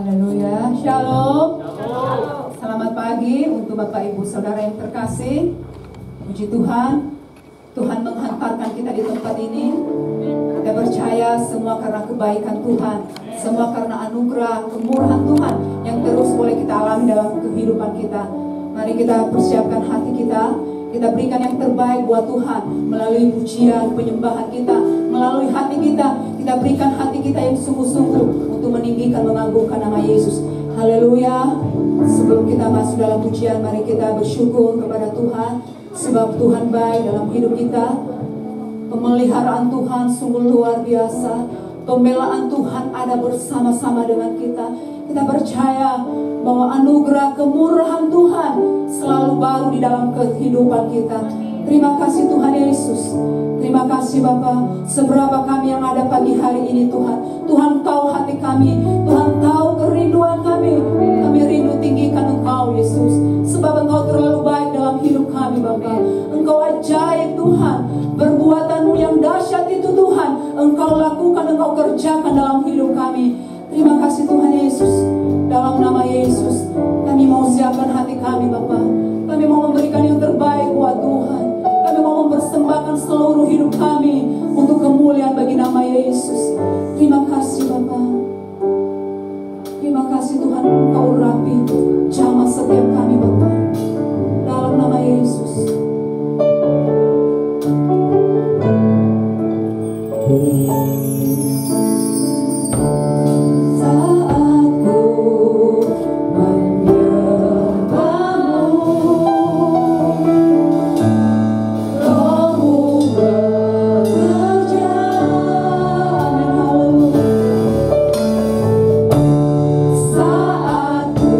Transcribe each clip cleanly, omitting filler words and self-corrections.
Haleluya, shalom. Selamat pagi untuk Bapak Ibu Saudara yang terkasih. Puji Tuhan, Tuhan menghantarkan kita di tempat ini. Kita percaya semua karena kebaikan Tuhan, semua karena anugerah, kemurahan Tuhan yang terus boleh kita alami dalam kehidupan kita. Mari kita persiapkan hati kita. Kita berikan yang terbaik buat Tuhan melalui pujian, penyembahan kita, melalui hati kita. Kita berikan hati kita yang sungguh-sungguh untuk meninggikan, mengagungkan nama Yesus. Haleluya. Sebelum kita masuk dalam pujian, mari kita bersyukur kepada Tuhan, sebab Tuhan baik dalam hidup kita. Pemeliharaan Tuhan sungguh luar biasa. Pembelaan Tuhan ada bersama-sama dengan kita. Kita percaya bahwa anugerah kemurahan Tuhan selalu baru di dalam kehidupan kita. Terima kasih Tuhan Yesus. Terima kasih Bapa. Seberapa kami yang ada pagi hari ini Tuhan. Tuhan tahu hati kami. Tuhan tahu kerinduan kami. Kami rindu tinggikan Engkau Yesus. Sebab Engkau terlalu baik dalam hidup kami Bapa. Engkau ajaib Tuhan. Perbuatan-Mu yang dahsyat itu Tuhan Engkau lakukan, Engkau kerjakan dalam hidup kami. Terima kasih Tuhan Yesus. Dalam nama Yesus kami mau siapkan hati kami Bapa. Kami mau memberikan yang terbaik buat Tuhan. Kami mau mempersembahkan seluruh hidup kami untuk kemuliaan bagi nama Yesus. Terima kasih Bapa. Terima kasih Tuhan, Engkau urapi jamah setiap kami Bapa. Dalam nama Yesus. Saat ku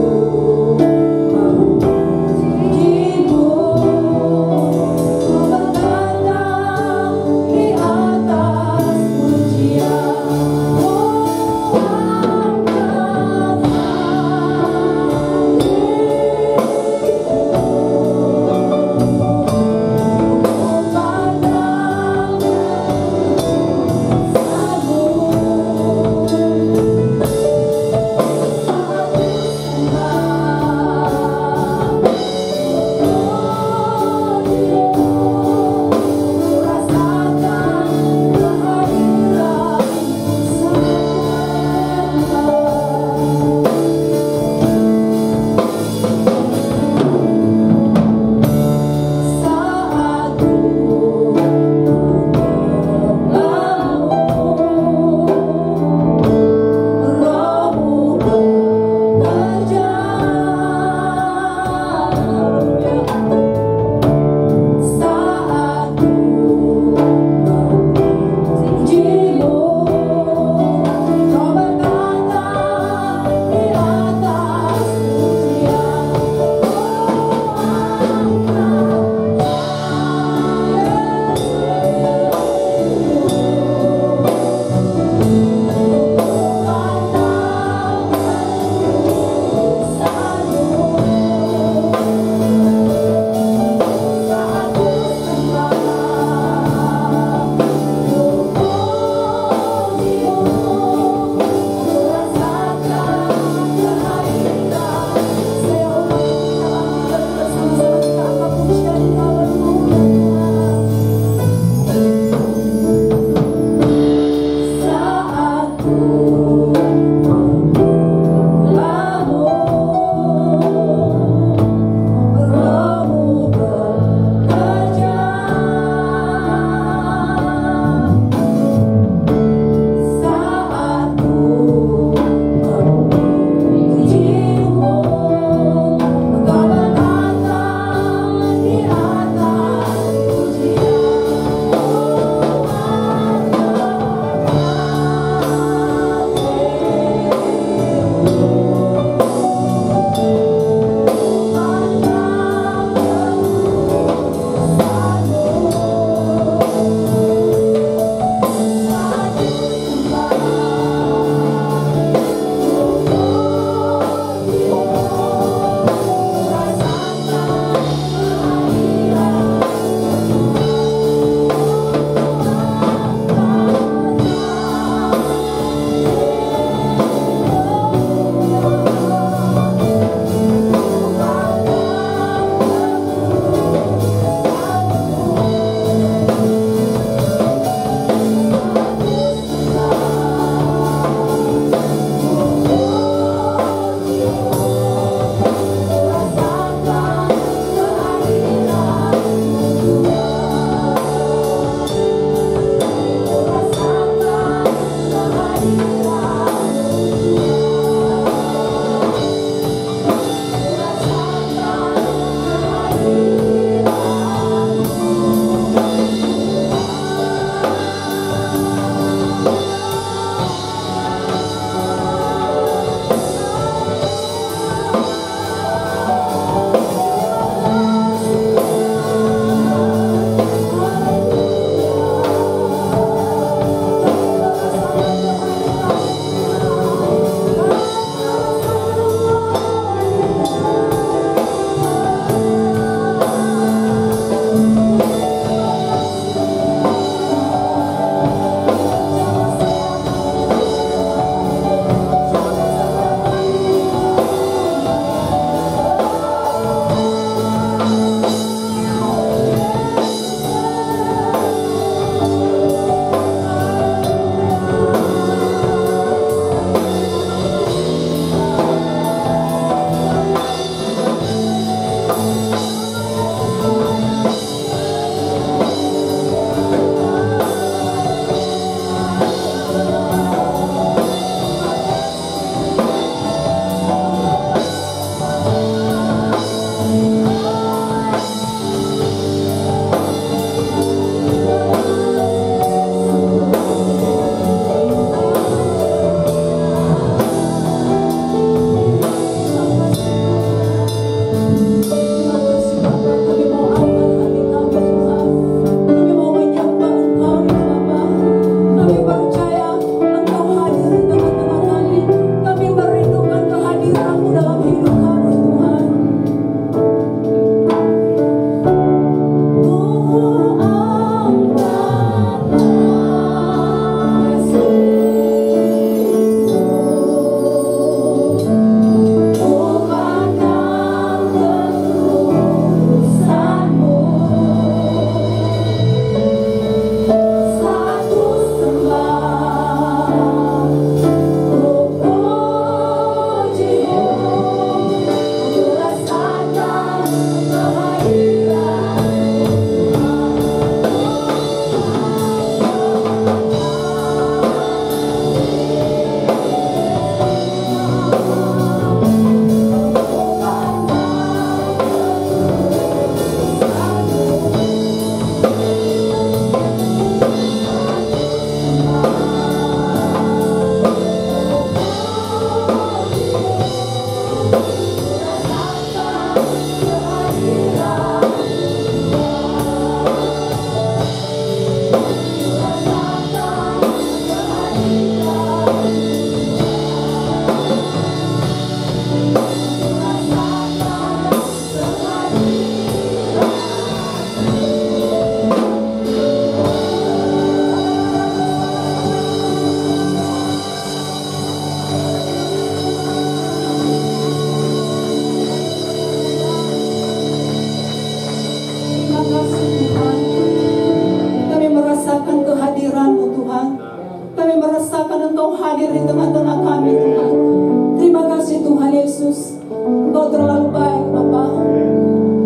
Yesus. Engkau terlalu baik Bapa.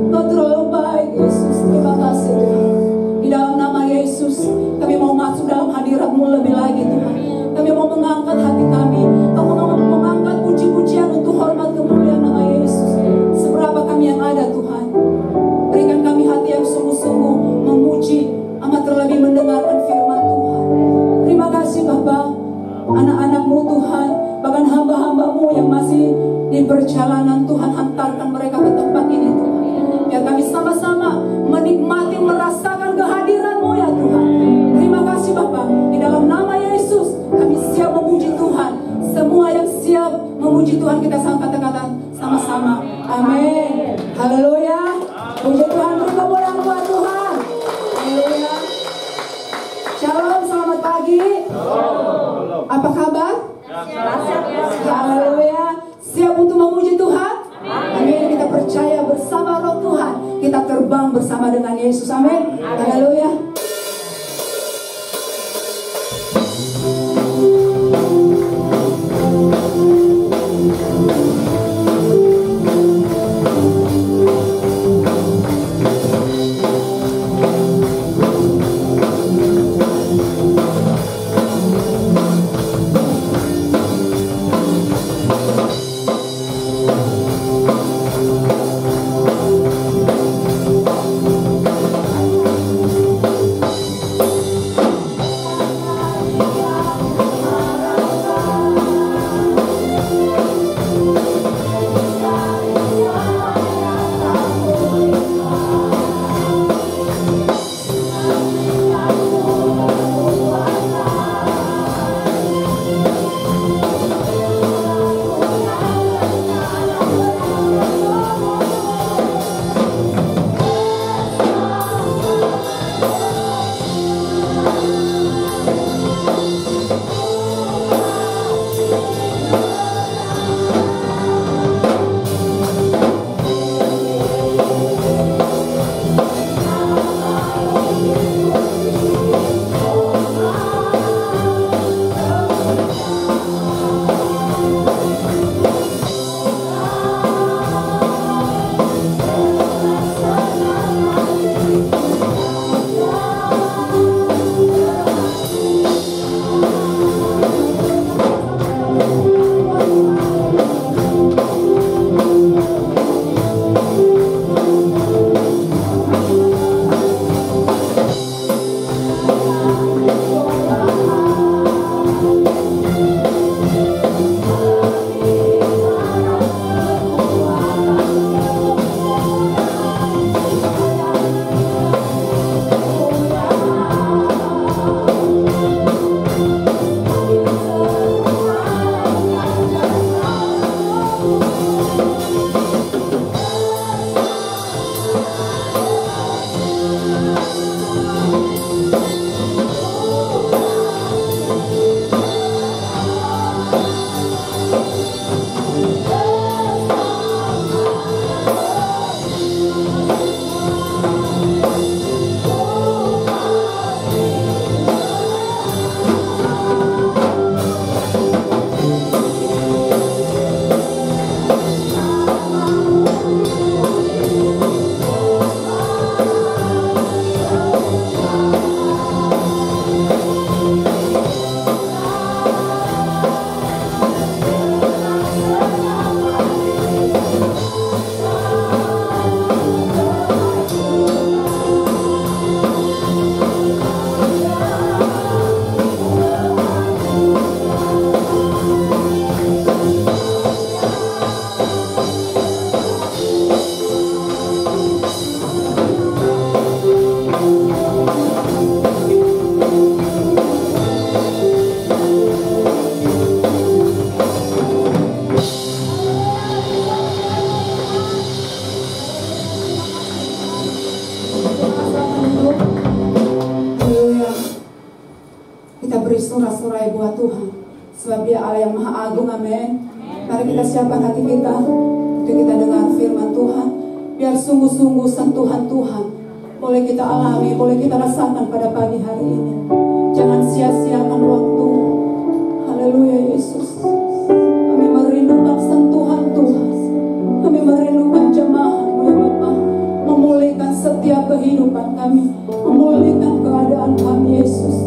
Engkau terlalu baik Yesus. Terima kasih Tuhan. Di dalam nama Yesus kami mau masuk dalam hadirat-Mu lebih lagi Tuhan. Kami mau mengangkat hati kami. Kami mau mengangkat puji-pujian untuk hormat kemuliaan nama Yesus. Seberapa kami yang ada Tuhan, berikan kami hati yang sungguh-sungguh memuji, amat terlebih mendengarkan firman Tuhan. Terima kasih Bapa. Anak-anak-Mu Tuhan, bahkan hamba-hamba-Mu yang masih di perjalanan Tuhan, hantarkan mereka ke tempat ini Tuhan. Biar kami sama-sama menikmati, merasakan kehadiran-Mu ya Tuhan. Terima kasih Bapa. Di dalam nama Yesus kami siap memuji Tuhan. Semua yang siap memuji Tuhan, kita sangkat kata sama-sama. Amin. Haleluya. Puji Tuhan, beri kemuliaan buat Tuhan. Haleluya. Shalom, selamat pagi. Apa kabar? Haleluya. Siap untuk memuji Tuhan? Amin. Kita percaya bersama Roh Tuhan, kita terbang bersama dengan Yesus. Amin. Haleluya. bersorak-sorai buat Tuhan, sebab Dia Allah yang Maha Agung. Amin. Mari kita siapkan hati kita untuk kita dengar firman Tuhan. Biar sungguh-sungguh sentuhan Tuhan boleh kita alami, boleh kita rasakan pada pagi hari ini. Jangan sia-siakan waktu. Haleluya Yesus. Kami merindukan sentuhan Tuhan. kehidupan kami, memulihkan keadaan kami, Yesus.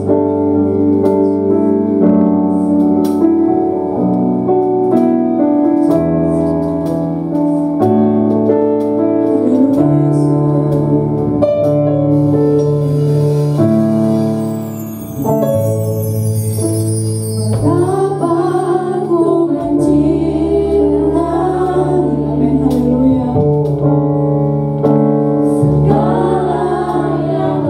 Segala yang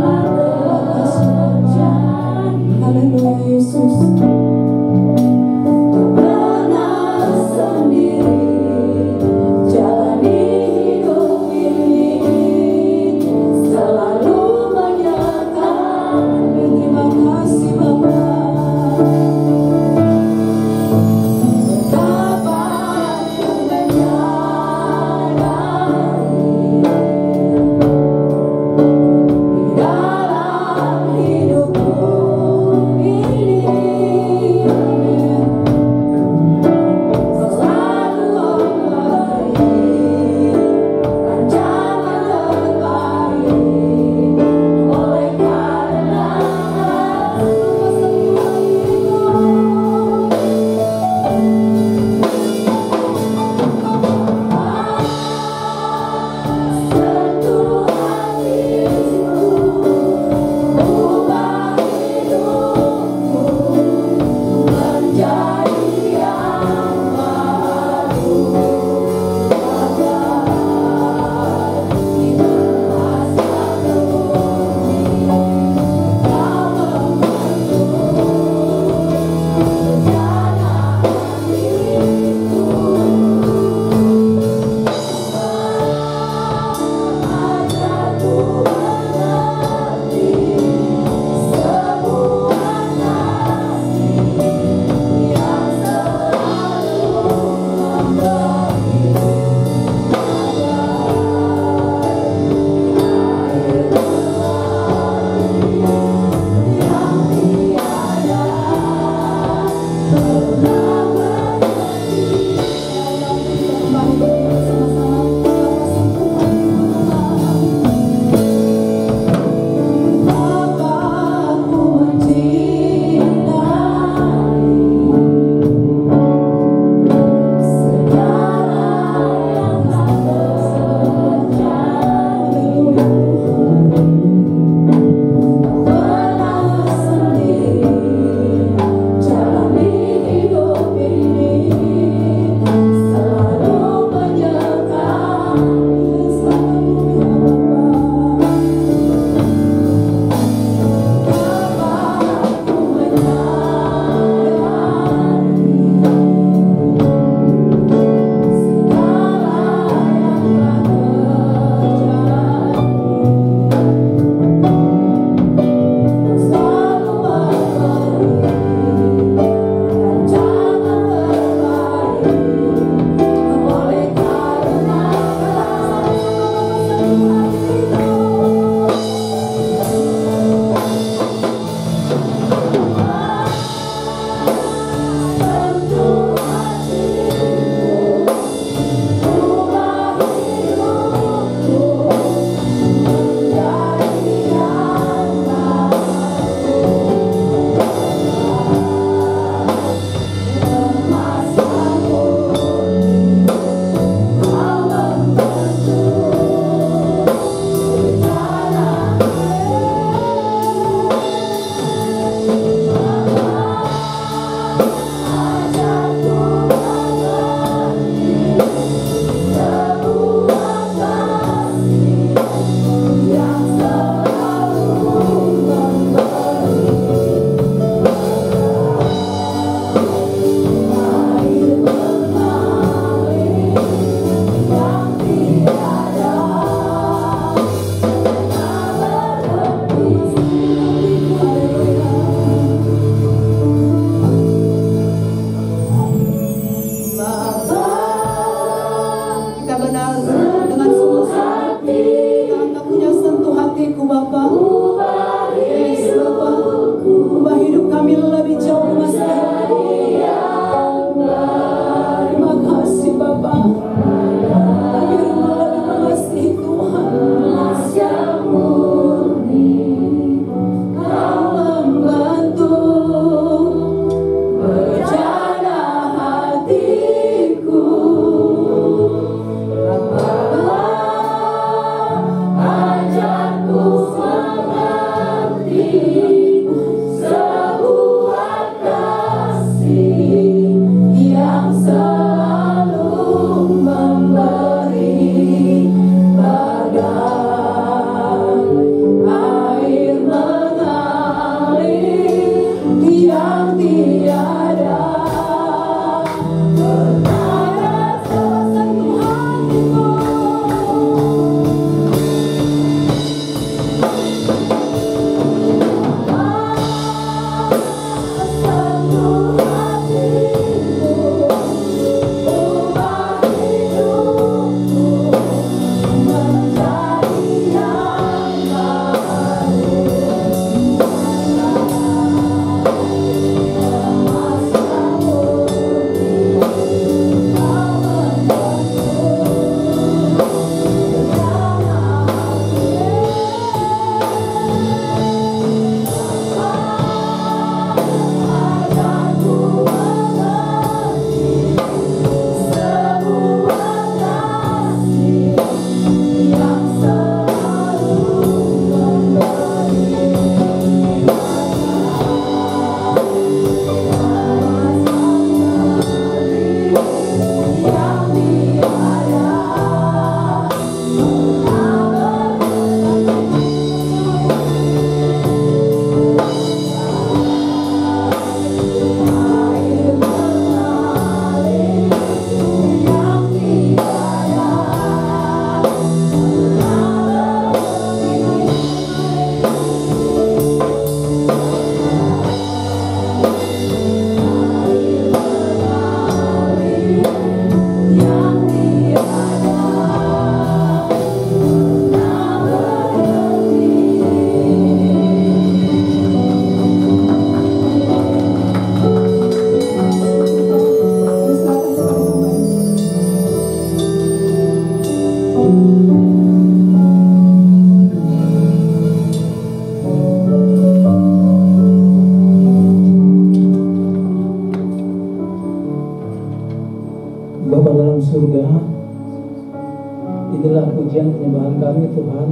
Inilah pujian penyembahan kami Tuhan,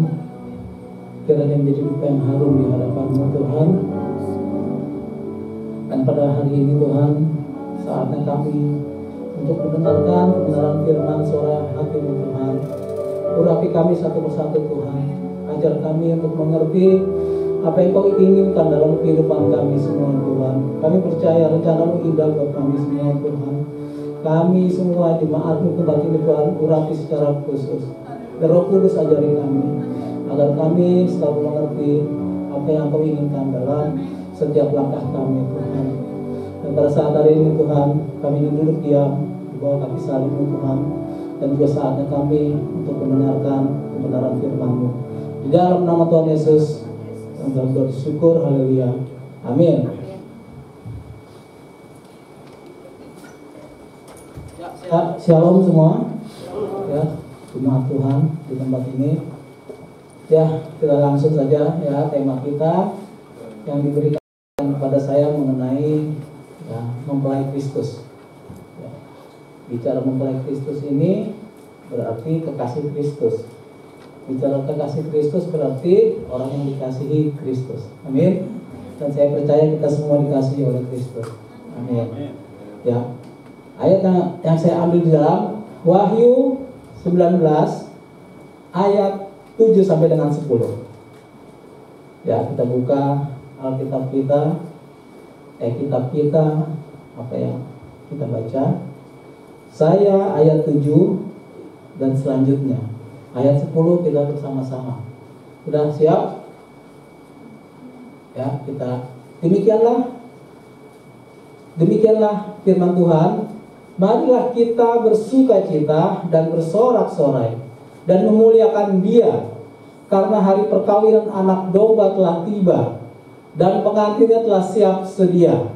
kiranya menjadi duka yang harum di hadapan-Mu Tuhan. Dan pada hari ini Tuhan, saatnya kami untuk mendengarkan kebenaran firman suara hati-Mu Tuhan. Urapi kami satu persatu Tuhan, ajar kami untuk mengerti apa yang Kau inginkan dalam kehidupan kami semua Tuhan. Kami percaya rencana-Mu indah buat kami semua Tuhan. Kami semua jemaat-Mu tempat ini Tuhan, urapi secara khusus. Dan Roh Kudus ajari kami, agar kami selalu mengerti apa yang Kau inginkan dalam setiap langkah kami Tuhan. Dan pada saat hari ini Tuhan, kami ingin duduk diam di bawah kaki salib-Mu Tuhan. Dan juga saatnya kami untuk mendengarkan kebenaran firman-Mu. Di dalam nama Tuhan Yesus, kami bersyukur, haleluya, amin. Shalom semua, ya, jemaat Tuhan di tempat ini. Ya, kita langsung saja ya, tema kita yang diberikan kepada saya mengenai ya, mempelai Kristus. Ya. Bicara mempelai Kristus ini berarti kekasih Kristus. Bicara kekasih Kristus berarti orang yang dikasihi Kristus. Amin. Dan saya percaya kita semua dikasihi oleh Kristus. Amin. Ya. Ayat yang saya ambil di dalam Wahyu 19 ayat 7 sampai dengan 10. Ya, kita buka Alkitab kita, kitab kita, apa yang kita baca. Saya ayat 7 dan selanjutnya. Ayat 10 kita bersama-sama. Sudah siap? Ya, kita demikianlah firman Tuhan. Marilah kita bersukacita dan bersorak-sorai dan memuliakan Dia, karena hari perkawinan anak domba telah tiba dan pengantinnya telah siap sedia.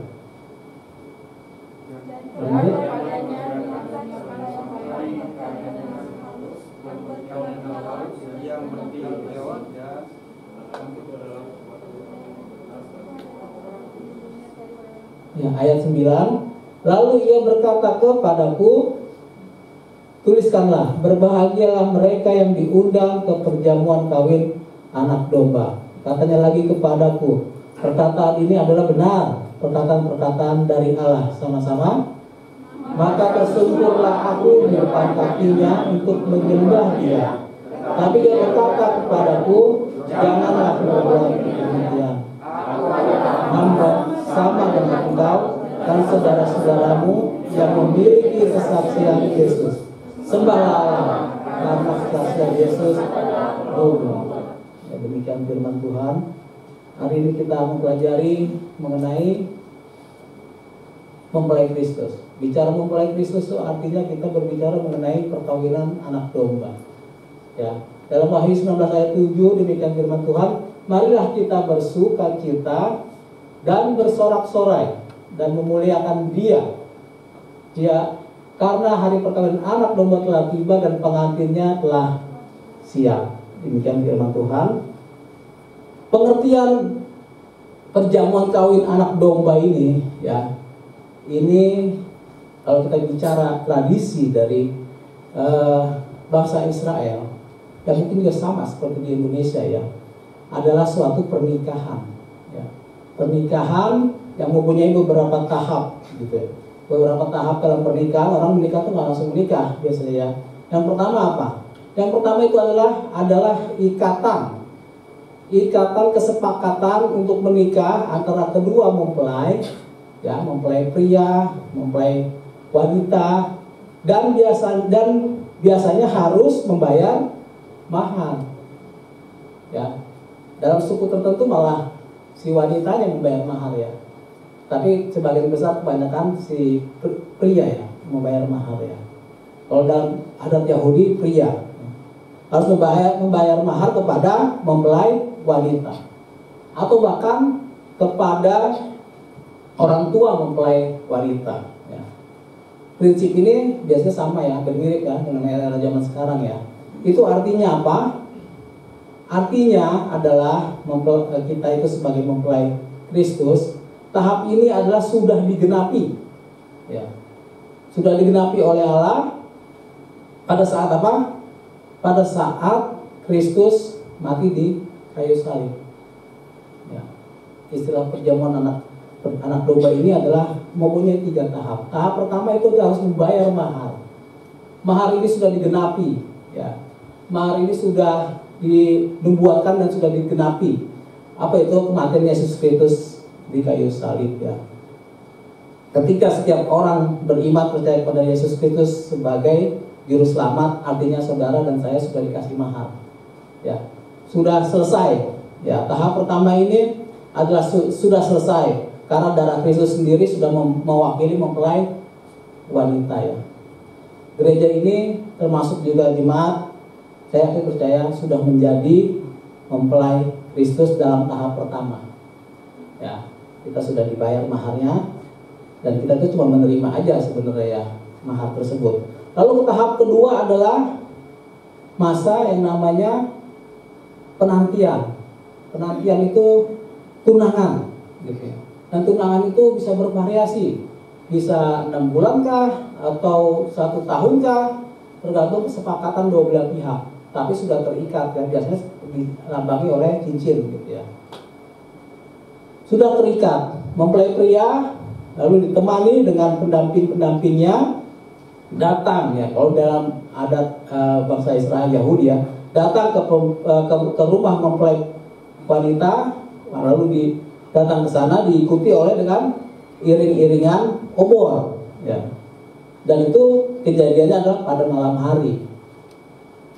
Ya, ayat 9. Lalu ia berkata kepadaku, tuliskanlah, berbahagialah mereka yang diundang ke perjamuan kawin anak domba. Katanya lagi kepadaku, perkataan ini adalah benar, perkataan-perkataan dari Allah. Sama-sama. Maka tersungkurlah aku di depan kakinya untuk menyembah Dia. Tapi dia berkata kepadaku, janganlah berbuat demikian. Hamba sama dengan engkau dan saudara-saudaramu yang memiliki kesaksian Yesus. Sembahlah Allah, karena kesaksian Yesus rohmu. Ya, demikian firman Tuhan. Hari ini kita mempelajari mengenai mempelai Kristus. Bicara mempelai Kristus itu artinya kita berbicara mengenai perkawinan anak domba. Ya, dalam Wahyu 19 ayat 7 demikian firman Tuhan. Marilah kita bersukacita dan bersorak-sorai dan memuliakan Dia, karena hari perkawinan anak domba telah tiba dan pengantinnya telah siap. Demikian firman Tuhan. Pengertian perjamuan kawin anak domba ini, ya, ini kalau kita bicara tradisi dari bangsa Israel, yang mungkin juga sama seperti di Indonesia, ya, adalah suatu pernikahan, ya. Pernikahan yang mempunyai beberapa tahap, gitu ya. Beberapa tahap dalam pernikahan. Orang menikah itu nggak langsung menikah biasanya, ya. Yang pertama apa? Yang pertama itu adalah ikatan kesepakatan untuk menikah antara kedua mempelai, ya, mempelai pria, mempelai wanita, dan biasanya harus membayar mahar, ya. Dalam suku tertentu malah si wanitanya membayar mahar, ya. Tapi sebagian besar kebanyakan si pria, ya, membayar mahar, ya. Kalau dalam adat Yahudi, pria harus membayar mahar kepada mempelai wanita, atau bahkan kepada orang tua mempelai wanita, ya. Prinsip ini biasanya sama, ya, hampir mirip, ya, dengan era zaman sekarang, ya. Itu artinya apa? Artinya adalah kita itu sebagai mempelai Kristus, tahap ini adalah sudah digenapi, ya. Sudah digenapi oleh Allah pada saat apa? pada saat Kristus mati di kayu salib. Ya. Istilah perjamuan anak domba ini adalah mempunyai 3 tahap. Tahap pertama itu harus membayar mahar. Mahar ini sudah digenapi, ya. Mahar ini sudah dinubuatkan dan sudah digenapi. Apa itu? Kematian Yesus Kristus di kayu salib, ya. Ketika setiap orang beriman percaya pada Yesus Kristus sebagai juru selamat, artinya saudara dan saya sudah dikasih mahar, ya. Sudah selesai, ya. Tahap pertama ini adalah sudah selesai karena darah Kristus sendiri sudah mewakili mempelai wanita, ya. Gereja ini termasuk juga jemaat, saya percaya sudah menjadi mempelai Kristus dalam tahap pertama, ya. Kita sudah dibayar maharnya dan kita itu cuma menerima aja sebenarnya, ya, mahar tersebut. Lalu tahap kedua adalah masa yang namanya penantian. Penantian itu tunangan, gitu ya. Dan tunangan itu bisa bervariasi, bisa 6 bulan kah atau 1 tahun kah, tergantung kesepakatan dua belah pihak. Tapi sudah terikat, dan biasanya dilambangi oleh cincin, gitu ya. Sudah terikat, mempelai pria lalu ditemani dengan pendamping-pendampingnya datang, ya. Kalau dalam adat bangsa Israel Yahudi, ya, datang ke rumah mempelai wanita, lalu datang ke sana diikuti oleh dengan iring-iringan obor, ya. Dan itu kejadiannya adalah pada malam hari.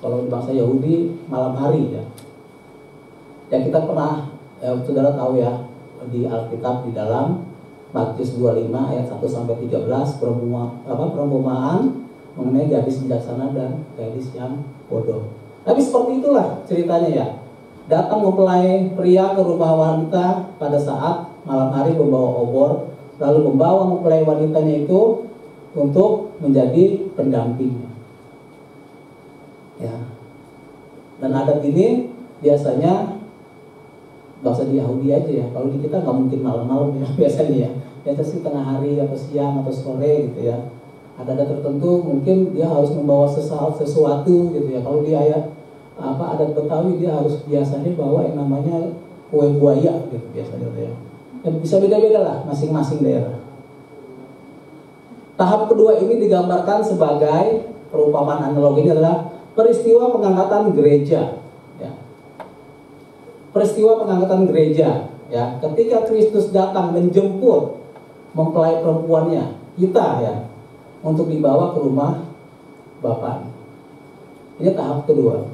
Kalau di bangsa Yahudi malam hari, ya. Ya, kita pernah, saudara tahu, ya, di Alkitab di dalam Matius 25 ayat 1 sampai 13 perumpamaan mengenai gadis bijaksana dan gadis yang bodoh. Tapi seperti itulah ceritanya, ya. Datang mempelai pria ke rumah wanita pada saat malam hari membawa obor, lalu membawa mempelai wanitanya itu untuk menjadi pendampingnya, ya. Dan adat ini biasanya bangsa di Yahudi aja, ya. Kalau di kita nggak mungkin malam-malam, ya, biasanya, ya. Biasanya sih tengah hari atau siang atau sore, gitu ya. Ada tertentu mungkin dia harus membawa sesuatu, gitu ya. Kalau di adat Betawi dia harus biasanya bawa yang namanya kue buaya, gitu biasanya, gitu ya. Dan bisa beda-beda lah masing-masing daerah. Tahap kedua ini digambarkan sebagai perumpamaan analogi, ini adalah peristiwa pengangkatan gereja, ya. Peristiwa pengangkatan gereja, ya. Ketika Kristus datang menjemput mempelai perempuannya, kita, ya, untuk dibawa ke rumah Bapa. Ini tahap kedua,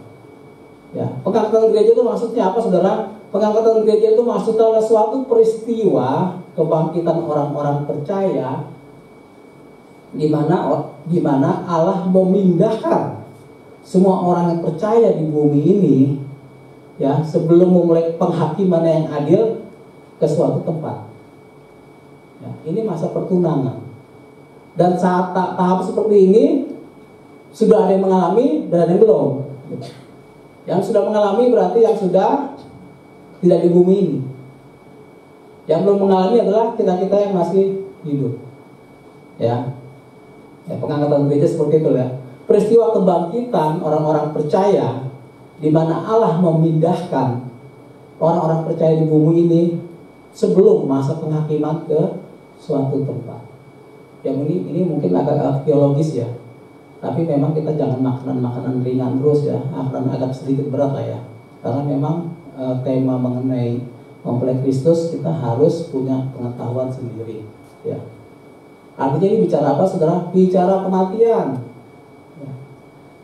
ya. Pengangkatan gereja itu maksudnya apa, saudara? Pengangkatan gereja itu maksudnya adalah suatu peristiwa kebangkitan orang-orang percaya di mana Allah memindahkan semua orang yang percaya di bumi ini, ya, sebelum memulai penghakiman yang adil ke suatu tempat. Ya, ini masa pertunangan. Dan saat tahap seperti ini sudah ada yang mengalami dan ada yang belum. Yang sudah mengalami berarti yang sudah tidak di bumi ini. Yang belum mengalami adalah kita-kita yang masih hidup, ya. Ya, pengangkatan gereja seperti itu, ya. Peristiwa kebangkitan orang-orang percaya di mana Allah memindahkan orang-orang percaya di bumi ini sebelum masa penghakiman ke suatu tempat. Yang ini mungkin agak teologis, ya. Tapi memang kita jangan makanan ringan terus, ya. Agak sedikit berat lah, ya. Karena memang tema mengenai mempelai Kristus kita harus punya pengetahuan sendiri, ya. Artinya ini bicara apa, saudara? Bicara kematian, ya.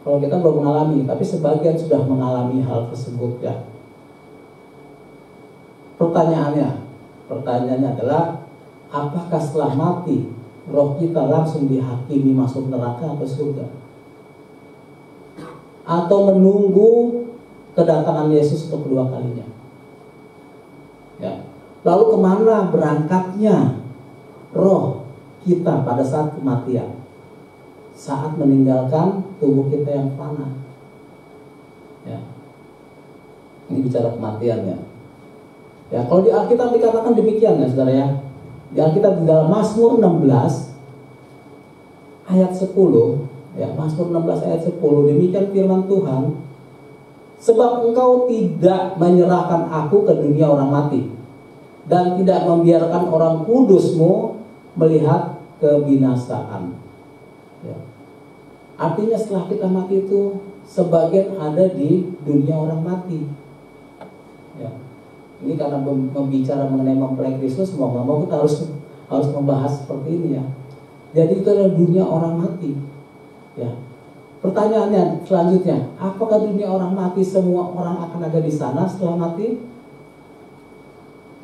Kalau kita belum mengalami, tapi sebagian sudah mengalami hal tersebut, ya. Pertanyaannya adalah, apakah setelah mati roh kita langsung dihakimi masuk neraka atau surga? Atau menunggu kedatangan Yesus untuk kedua kalinya, ya. Lalu kemana berangkatnya roh kita pada saat kematian, saat meninggalkan tubuh kita yang fana, ya. Ini bicara kematian, ya. Ya, kalau di Alkitab dikatakan demikian, ya, saudara, ya. Di Alkitab di dalam Mazmur 16 ayat 10 Ya, Mazmur 16 ayat 10, demikian firman Tuhan, sebab engkau tidak menyerahkan aku ke dunia orang mati, dan tidak membiarkan orang kudusmu melihat kebinasaan. Ya. Artinya setelah kita mati itu, sebagian ada di dunia orang mati. Ya. Ini karena membicara mengenai mempelai Kristus, mau nggak mau kita harus membahas seperti ini ya. Jadi itu adalah dunia orang mati. Ya. Pertanyaannya selanjutnya, apakah dunia orang mati semua orang akan ada di sana setelah mati?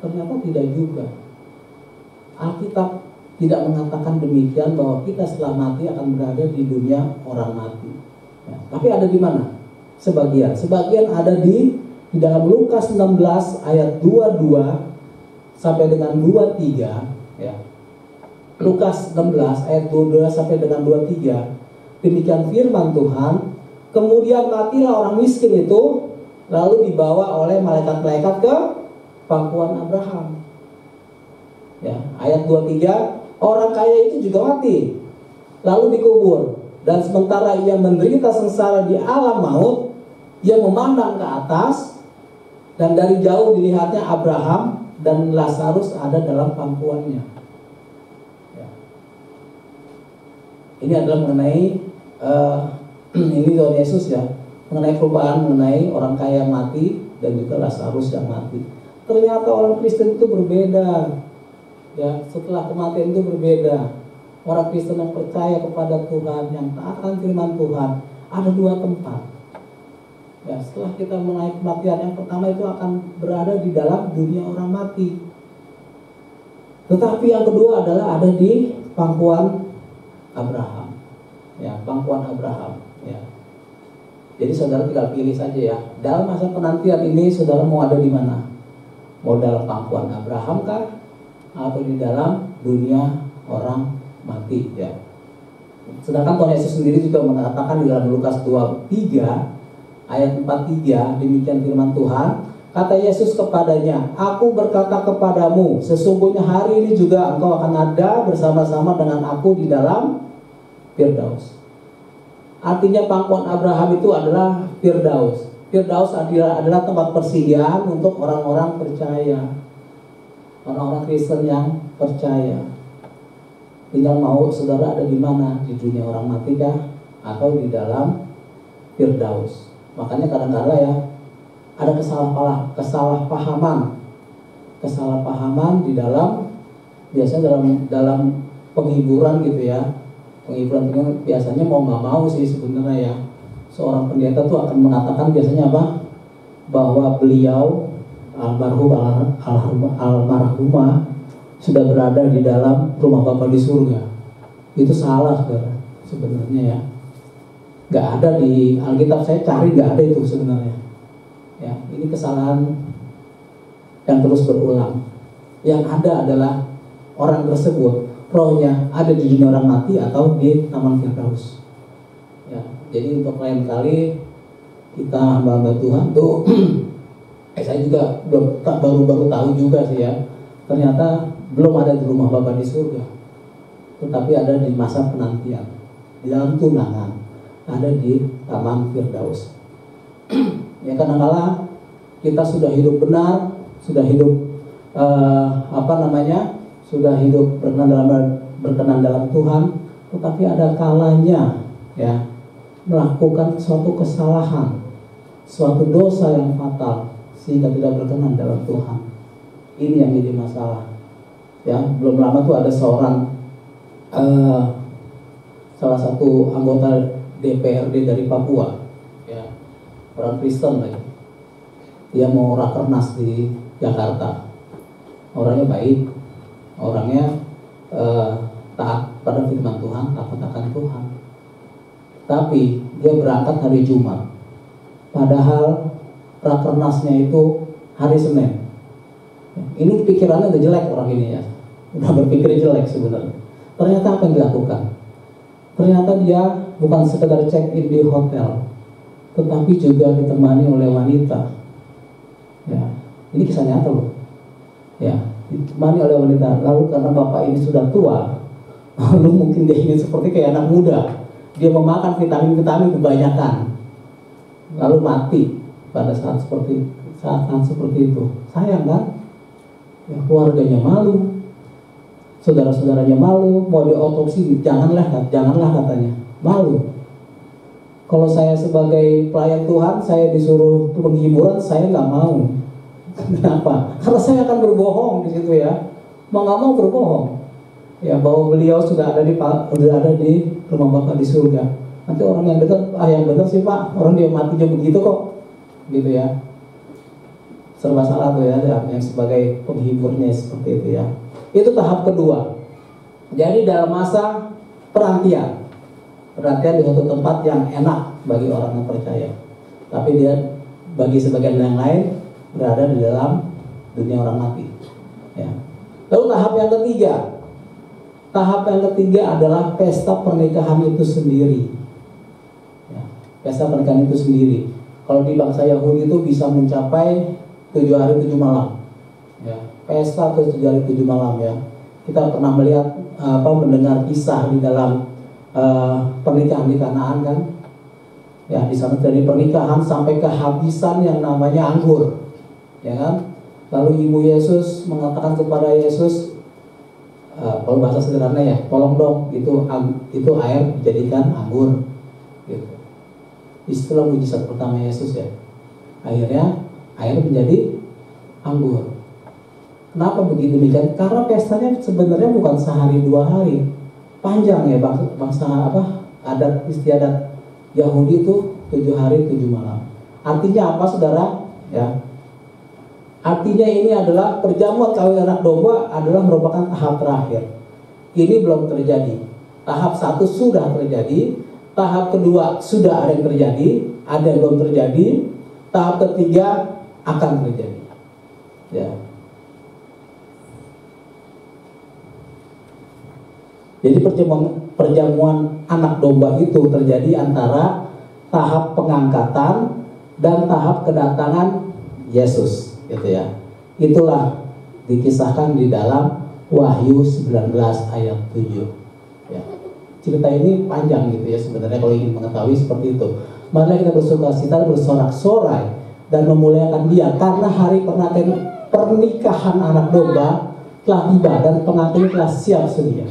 Ternyata tidak juga. Alkitab tidak mengatakan demikian bahwa kita setelah mati akan berada di dunia orang mati. Ya. Tapi ada di mana? Sebagian ada di dalam Lukas 16 ayat 22 sampai dengan 23 ya. Lukas 16 ayat 22 sampai dengan 23. Demikian firman Tuhan, kemudian matilah orang miskin itu, lalu dibawa oleh malaikat-malaikat ke pangkuan Abraham. Ya, ayat 23, orang kaya itu juga mati, lalu dikubur, dan sementara ia menderita sengsara di alam maut, ia memandang ke atas, dan dari jauh dilihatnya Abraham dan Lazarus ada dalam pangkuannya. Ya. Ini adalah mengenai ini Tuhan Yesus ya, mengenai perubahan mengenai orang kaya yang mati dan juga Lazarus yang mati. Ternyata orang Kristen itu berbeda ya, setelah kematian itu berbeda. Orang Kristen yang percaya kepada Tuhan, yang taat akan firman Tuhan, ada dua tempat ya. Setelah kita menaik kematian, yang pertama itu akan berada di dalam dunia orang mati, tetapi yang kedua adalah ada di pangkuan Abraham. Ya, pangkuan Abraham ya. Jadi saudara tinggal pilih saja ya. Dalam masa penantian ini saudara mau ada di mana? Mau dalam pangkuan Abraham kah? Atau di dalam dunia orang mati ya. Sedangkan Tuhan Yesus sendiri juga mengatakan di dalam Lukas 23 ayat 43, demikian firman Tuhan, kata Yesus kepadanya, aku berkata kepadamu, sesungguhnya hari ini juga engkau akan ada bersama-sama dengan aku di dalam Firdaus. Artinya pangkuan Abraham itu adalah Firdaus. Firdaus adalah tempat persinggahan untuk orang-orang percaya, orang-orang Kristen yang percaya. Tinggal mau saudara ada di mana, di dunia orang mati kah, atau di dalam Firdaus. Makanya kadang-kadang ya ada kesalahpahaman di dalam, biasanya dalam penghiburan gitu ya. Penghiburan itu biasanya mau nggak mau sih sebenarnya ya, seorang pendeta tuh akan mengatakan biasanya apa, bahwa beliau almarhumah sudah berada di dalam rumah Bapa di surga. Itu salah saudara sebenarnya ya, nggak ada di Alkitab, saya cari nggak ada itu sebenarnya ya. Ini kesalahan yang terus berulang. Yang ada adalah orang tersebut rohnya ada di dunia orang mati atau di Taman Firdaus. Ya, jadi untuk lain kali kita hamba Tuhan tuh, saya juga baru tahu juga sih ya. Ternyata belum ada di rumah Bapa di surga, tetapi ada di masa penantian, di dalam tunangan, ada di Taman Firdaus. Ya kadang-kala kita sudah hidup benar, sudah hidup sudah hidup berkenan dalam Tuhan, tetapi ada kalanya ya melakukan suatu kesalahan, suatu dosa yang fatal sehingga tidak berkenan dalam Tuhan. Ini yang jadi masalah. Ya, belum lama tuh ada seorang salah satu anggota DPRD dari Papua, ya, orang Kristen lagi. Dia mau rakernas di Jakarta. Orangnya baik, orangnya taat pada firman Tuhan, takut akan Tuhan. Tapi dia berangkat hari Jumat, padahal rakernasnya itu hari Senin. Ini pikirannya udah jelek orang ini ya, udah berpikir jelek sebenarnya. Ternyata apa yang dilakukan? Ternyata dia bukan sekedar check in di hotel, tetapi juga ditemani oleh wanita. Ya, ini kisah nyata loh. Ya, ditemani oleh wanita. Lalu karena bapak ini sudah tua, lalu mungkin dia ingin seperti kayak anak muda, dia memakan vitamin-vitamin kebanyakan, lalu mati pada saat seperti itu. Sayang kan? Ya, keluarganya malu, saudara-saudaranya malu, mau diotopsi janganlah katanya, malu. Kalau saya sebagai pelayan Tuhan, saya disuruh penghiburan, saya nggak mau. Kenapa? Karena saya akan berbohong di situ ya, mau nggak mau berbohong. Ya, bahwa beliau sudah ada di rumah Bapa di surga. Nanti orang yang dekat, yang benar sih Pak, orang dia matinya begitu kok, gitu ya. Serba salah tuh ya, yang sebagai penghiburnya seperti itu ya. Itu tahap kedua. Jadi dalam masa perhentian di suatu tempat yang enak bagi orang yang percaya, tapi dia bagi sebagian yang lain berada di dalam dunia orang mati. Ya. Lalu tahap yang ketiga adalah pesta pernikahan itu sendiri. Ya, pesta pernikahan itu sendiri. Kalau di bangsa Yahudi itu bisa mencapai 7 hari 7 malam. Ya, pesta 7 hari 7 malam ya. Kita pernah melihat mendengar kisah di dalam pernikahan di Kanaan kan. Ya, di sana dari pernikahan sampai kehabisan yang namanya anggur. Ya kan? Lalu ibu Yesus mengatakan kepada Yesus, kalau bahasa sederhana ya, tolong dong itu air dijadikan anggur. Gitu. Itulah mujizat pertama Yesus ya. Akhirnya air menjadi anggur. Kenapa begitu demikian? Karena pestanya sebenarnya bukan sehari 2 hari, panjang ya, bangsa adat istiadat Yahudi itu 7 hari 7 malam. Artinya apa saudara? Ya. Artinya ini adalah perjamuan kawin anak domba adalah merupakan tahap terakhir. Ini belum terjadi. Tahap 1 sudah terjadi, tahap kedua sudah ada yang terjadi, ada yang belum terjadi, tahap ketiga akan terjadi. Ya. Jadi perjamuan anak domba itu terjadi antara tahap pengangkatan dan tahap kedatangan Yesus, gitu ya. Itulah dikisahkan di dalam Wahyu 19 ayat 7. Ya. Cerita ini panjang gitu ya sebenarnya kalau ingin mengetahui seperti itu. Mari kita bersukacita, bersorak-sorai dan memuliakan Dia karena hari pernikahan anak domba telah tiba dan pengantin telah siap sedia.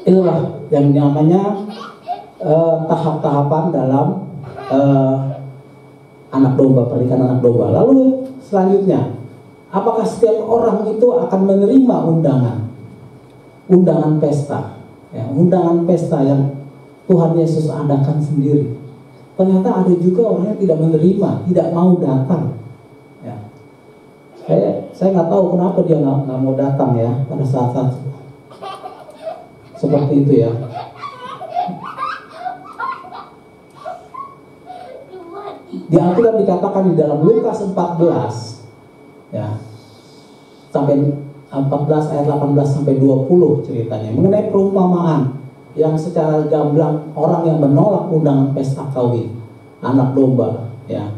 Itulah yang namanya tahap-tahapan dalam anak domba, pernikahan anak domba. Lalu selanjutnya, apakah setiap orang itu akan menerima undangan pesta, ya, undangan pesta yang Tuhan Yesus adakan sendiri? Ternyata ada juga orang yang tidak menerima, tidak mau datang. Ya. Saya nggak tahu kenapa dia nggak mau datang ya pada saat-saat seperti itu ya. Di Alkitab dikatakan di dalam Lukas 14 ya, sampai 14 ayat 18 sampai 20 ceritanya mengenai perumpamaan yang secara gamblang orang yang menolak undangan pesta kawin anak domba ya.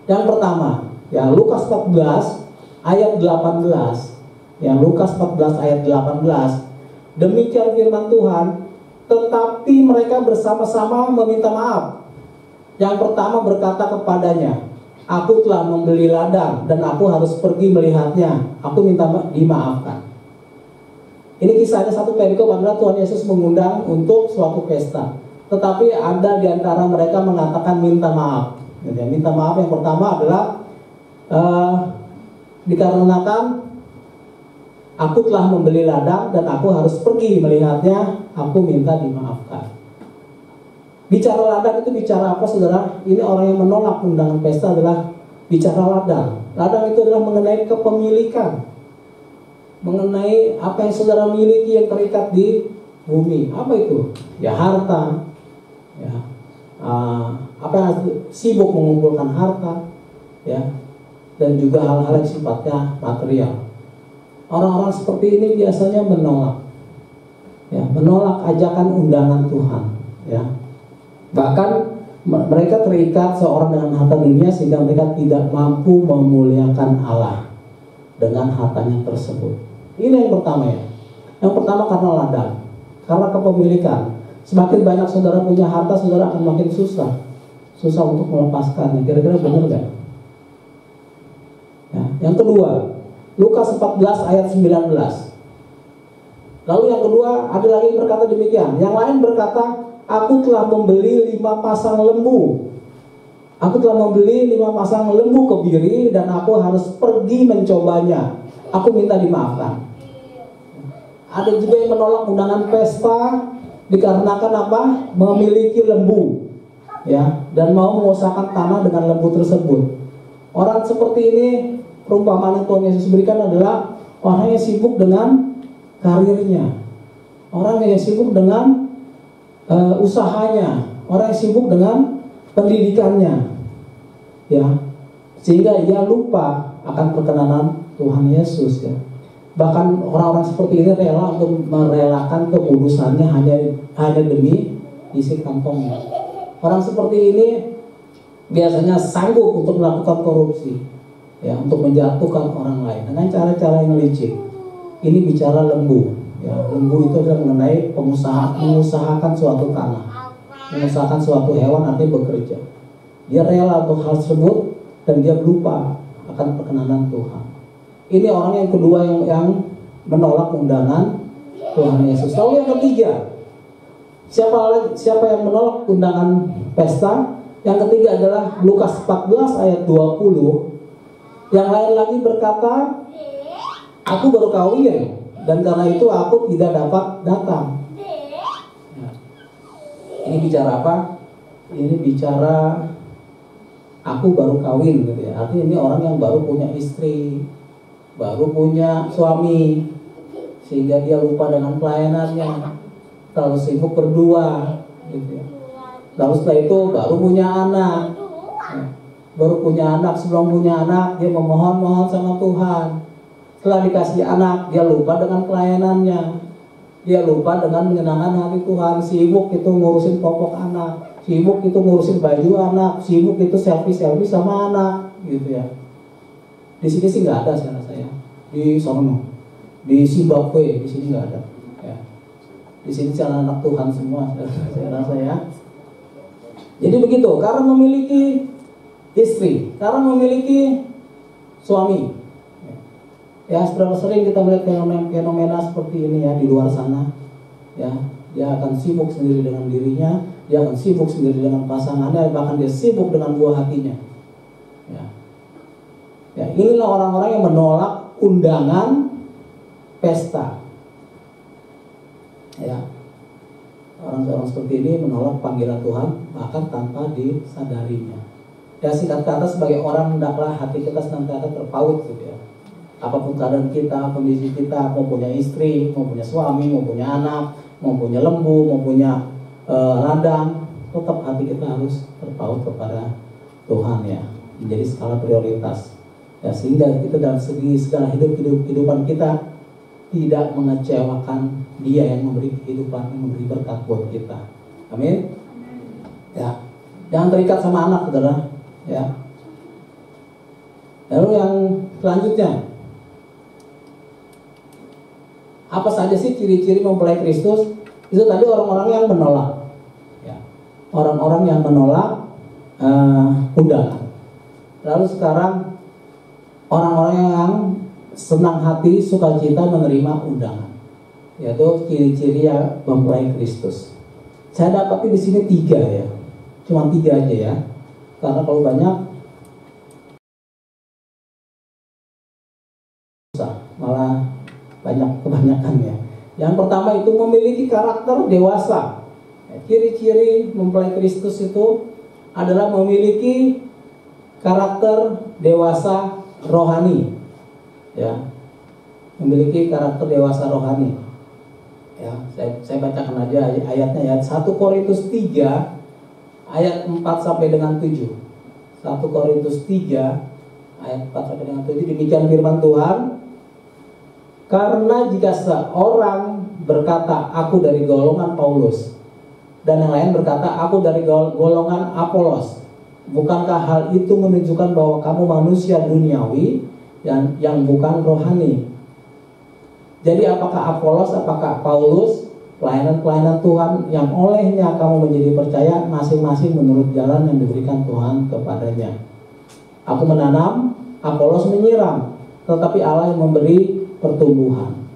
Yang pertama ya, Lukas 14 ayat 18 ya, Lukas 14 ayat 18. Demikian firman Tuhan, tetapi mereka bersama-sama meminta maaf. Yang pertama berkata kepadanya, aku telah membeli ladang dan aku harus pergi melihatnya. Aku minta dimaafkan. Ini kisahnya satu perikop adalah Tuhan Yesus mengundang untuk suatu pesta. Tetapi ada di antara mereka mengatakan minta maaf. Minta maaf yang pertama adalah dikarenakan aku telah membeli ladang dan aku harus pergi melihatnya, aku minta dimaafkan. Bicara ladang itu bicara apa saudara? Ini orang yang menolak undangan pesta adalah bicara ladang. Ladang itu adalah mengenai kepemilikan, mengenai apa yang saudara miliki yang terikat di bumi. Apa itu? Ya harta, ya, apa yang sibuk mengumpulkan harta, ya, dan juga hal-hal yang sifatnya material. Orang-orang seperti ini biasanya menolak, ya, menolak ajakan undangan Tuhan, ya. Bahkan mereka terikat seorang dengan harta dunia sehingga mereka tidak mampu memuliakan Allah dengan hartanya tersebut. Ini yang pertama ya. Yang pertama karena ladang, karena kepemilikan. Semakin banyak saudara punya harta, saudara akan makin susah untuk melepaskannya. Kira-kira benar nggak? Ya. Yang kedua, Lukas 14 ayat 19. Lalu yang kedua, ada lagi yang berkata demikian. Yang lain berkata, aku telah membeli 5 pasang lembu. Aku telah membeli 5 pasang lembu kebiri dan aku harus pergi mencobanya. Aku minta dimaafkan. Ada juga yang menolak undangan pesta dikarenakan apa? Memiliki lembu, ya, dan mau mengusahakan tanah dengan lembu tersebut. Orang seperti ini, perumpamaan yang Tuhan Yesus berikan adalah orang yang sibuk dengan karirnya, orang yang sibuk dengan usahanya, orang yang sibuk dengan pendidikannya, ya, sehingga ia lupa akan perkenanan Tuhan Yesus, ya. Bahkan orang-orang seperti ini rela untuk merelakan kekudusannya hanya demi isi kantongnya. Orang seperti ini biasanya sanggup untuk melakukan korupsi, ya, untuk menjatuhkan orang lain dengan cara-cara yang licik. Ini bicara lembu, ya. Lembu itu adalah mengenai mengusahakan suatu tanah, mengusahakan suatu hewan, artinya bekerja. Dia rela untuk hal tersebut dan dia lupa akan perkenanan Tuhan. Ini orang yang kedua yang menolak undangan Tuhan Yesus. Lalu yang ketiga, siapa yang menolak undangan pesta? Yang ketiga adalah Lukas 14 ayat 20. Yang lain lagi berkata, aku baru kawin dan karena itu aku tidak dapat datang. Ini bicara apa? Ini bicara aku baru kawin, gitu ya. Artinya ini orang yang baru punya istri, baru punya suami, sehingga dia lupa dengan pelayanannya, terlalu sibuk berdua, gitu ya. Lalu setelah itu baru punya anak, baru punya anak. Sebelum punya anak dia memohon-mohon sama Tuhan. Setelah dikasih anak dia lupa dengan pelayanannya, dia lupa dengan menyenangkan hati Tuhan. Sibuk itu ngurusin popok anak, sibuk itu ngurusin baju anak, sibuk itu selfie sama anak, gitu ya. Di sini sih nggak ada, saya rasa ya. Di sono, di Zimbabwe, di sini nggak ada. Ya. Di sini anak Tuhan semua, saya rasa ya. Jadi begitu, karena memiliki istri, karena memiliki suami. Ya, seberapa sering kita melihat fenomena seperti ini ya di luar sana. Ya, dia akan sibuk sendiri dengan dirinya, dia akan sibuk sendiri dengan pasangannya, bahkan dia sibuk dengan buah hatinya. Ya. Ya, inilah orang-orang yang menolak undangan pesta. Ya. Orang-orang seperti ini menolak panggilan Tuhan bahkan tanpa disadarinya. Ya, singkat kata, sebagai orang hendaklah hati kita senantiasa terpaut, gitu ya. Apapun keadaan kita, kondisi kita, mau punya istri, mau punya suami, mau punya anak, mau punya lembu, mau punya ladang, tetap hati kita harus terpaut kepada Tuhan, ya, menjadi skala prioritas. Ya, sehingga kita dalam segi segala kehidupan kita tidak mengecewakan Dia yang memberi kehidupan, yang memberi berkat buat kita. Amin. Ya, jangan terikat sama anak, saudara. Ya. Lalu yang selanjutnya, apa saja sih ciri-ciri mempelai Kristus? Itu tadi orang-orang yang menolak, ya. Orang-orang yang menolak undangan. Lalu sekarang orang-orang yang senang hati, sukacita menerima undangan, yaitu ciri-ciri yang mempelai Kristus. Saya dapati di sini 3 ya, cuma 3 aja ya, karena kalau banyak malah kebanyakan ya. Yang pertama itu memiliki karakter dewasa. Ciri-ciri mempelai Kristus itu adalah memiliki karakter dewasa rohani, ya, memiliki karakter dewasa rohani. Ya, saya bacakan aja ayatnya ya. 1 Korintus 3 ayat 4 sampai dengan 7. 1 Korintus 3 ayat 4 sampai dengan 7. Demikian firman Tuhan. Karena jika seorang berkata aku dari golongan Paulus dan yang lain berkata aku dari golongan Apolos, bukankah hal itu menunjukkan bahwa kamu manusia duniawi yang bukan rohani? Jadi apakah Apolos, apakah Paulus pelayanan-pelayanan Tuhan yang olehnya kamu menjadi percaya, masing-masing menurut jalan yang diberikan Tuhan kepadanya. Aku menanam, Apolos menyiram, tetapi Allah yang memberi pertumbuhan.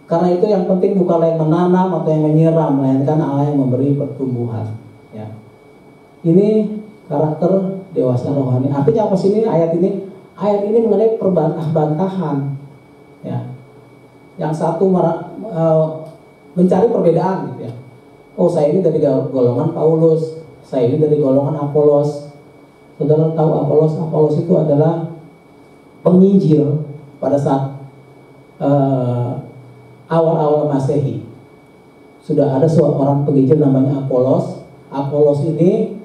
Karena itu yang penting bukanlah yang menanam atau yang menyiram, melainkan Allah yang memberi pertumbuhan. Ya. Ini karakter dewasa rohani. Artinya apa sih ini ayat ini? Ayat ini mengenai perbantah-bantahan. Ya. Yang satu mencari perbedaan, gitu ya. Oh, saya ini dari golongan Paulus, saya ini dari golongan Apolos. Saudara tahu Apolos itu adalah penginjil pada saat awal-awal Masehi. Sudah ada seorang penginjil namanya Apolos. Apolos ini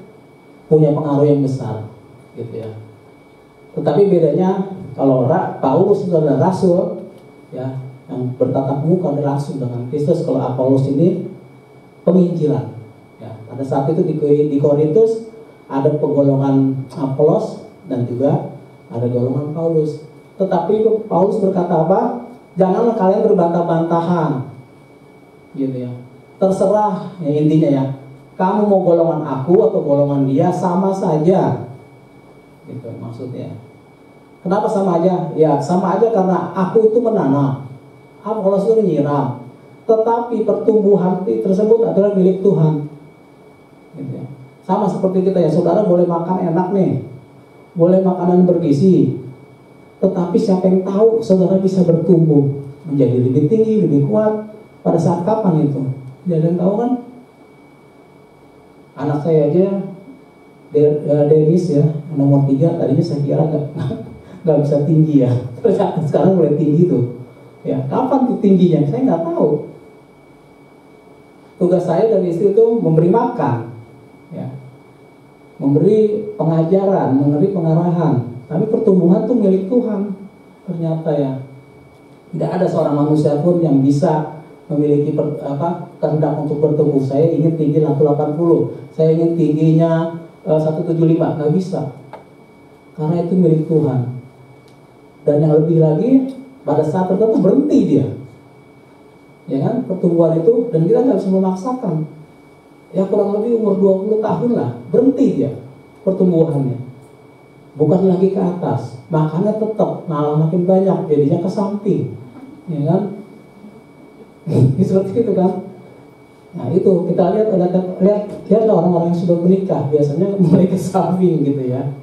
punya pengaruh yang besar, gitu ya. Tetapi bedanya kalau Paulus itu adalah rasul, ya, yang bertatap muka langsung dengan Kristus. Kalau Apolos ini penginjilan. Ya, pada saat itu di Korintus ada penggolongan Apolos dan juga ada golongan Paulus. Tetapi Paulus berkata apa? Janganlah kalian berbantah-bantahan, gitu ya. Terserah, ya intinya ya. Kamu mau golongan aku atau golongan dia sama saja, gitu maksudnya. Kenapa sama aja? Ya sama aja karena aku itu menanam, Apolos itu menyiram. Tetapi pertumbuhan tersebut adalah milik Tuhan, gitu ya. Sama seperti kita ya, saudara boleh makan enak nih, boleh makanan bergizi. Tetapi siapa yang tahu saudara bisa bertumbuh menjadi lebih tinggi, lebih kuat pada saat kapan itu? Tidak ada yang tahu kan? Anak saya aja, Dennis ya, nomor 3, tadinya saya kira nggak bisa tinggi ya. Ternyata sekarang mulai tinggi tuh. Ya, kapan tingginya? Saya nggak tahu. Tugas saya dan istri itu memberi makan, ya, memberi pengajaran, memberi pengarahan. Tapi pertumbuhan itu milik Tuhan. Ternyata ya, tidak ada seorang manusia pun yang bisa memiliki kehendak untuk bertumbuh. Saya ingin tinggi 180, saya ingin tingginya 175, nggak bisa. Karena itu milik Tuhan. Dan yang lebih lagi, pada saat tertentu berhenti dia. Ya kan, pertumbuhan itu, dan kita nggak bisa memaksakan. Ya kurang lebih umur 20 tahun lah, berhenti dia pertumbuhannya. Bukan lagi ke atas, makannya tetap, malah makin banyak, jadinya ke samping, ya kan? Seperti itu kan? Nah itu kita lihat orang-orang yang sudah menikah biasanya mulai ke samping gitu ya.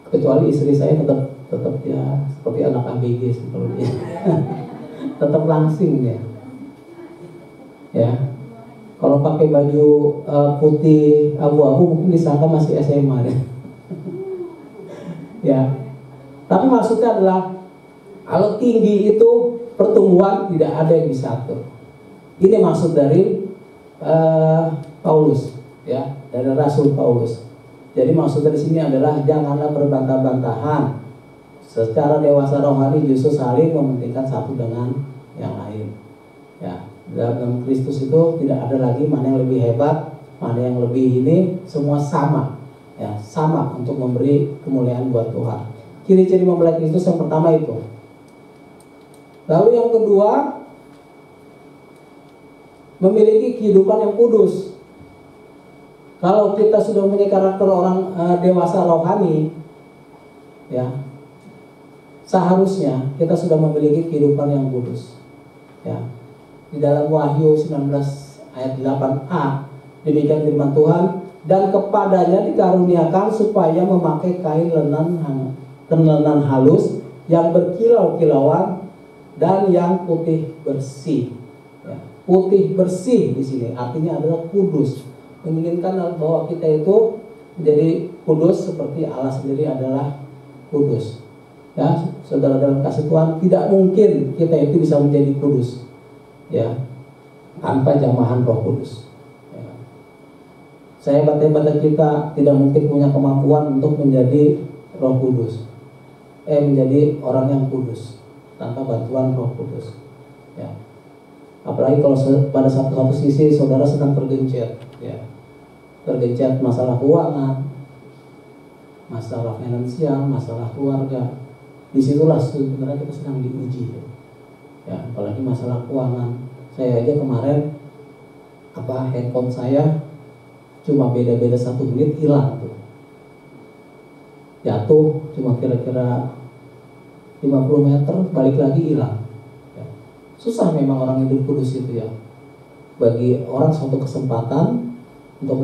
Kecuali istri saya tetap ya seperti anak ABG seperti tetap langsing ya. Ya, kalau pakai baju putih abu-abu mungkin disangka masih SMA deh. Ya, tapi maksudnya adalah kalau tinggi itu pertumbuhan tidak ada yang bisa atur. Ini maksud dari Paulus, ya, dari Rasul Paulus. Jadi maksud dari sini adalah janganlah berbantah-bantahan. Secara dewasa rohani justru saling mementingkan satu dengan yang lain. Ya, dalam Kristus itu tidak ada lagi mana yang lebih hebat, mana yang lebih ini, semua sama. Ya, sama untuk memberi kemuliaan buat Tuhan. Ciri-ciri mempelai Kristus yang pertama itu. Lalu yang kedua, memiliki kehidupan yang kudus. Kalau kita sudah mempunyai karakter orang dewasa rohani, ya, seharusnya kita sudah memiliki kehidupan yang kudus. Ya. Di dalam Wahyu 19 ayat 8a, demikian firman Tuhan, dan kepadanya dikaruniakan supaya memakai kain lenan halus yang berkilau-kilauan dan yang putih bersih. Ya, putih bersih di sini artinya adalah kudus, menginginkan bahwa kita itu menjadi kudus seperti Allah sendiri adalah kudus. Ya, saudara dalam kasih Tuhan, tidak mungkin kita itu bisa menjadi kudus, ya, tanpa jamahan Roh Kudus. Saya bata-bata kita tidak mungkin punya kemampuan untuk menjadi Roh Kudus, menjadi orang yang kudus tanpa bantuan Roh Kudus. Ya. Apalagi kalau pada satu sisi saudara sedang tergencet, ya, tergencet masalah keuangan, masalah finansial, masalah keluarga. Disitulah sebenarnya kita sedang diuji. Ya, apalagi masalah keuangan. Saya aja kemarin handphone saya cuma beda-beda 1 menit hilang tuh. Jatuh cuma kira-kira 50 meter balik lagi hilang. Ya. Susah memang orang hidup kudus itu ya. Bagi orang suatu kesempatan untuk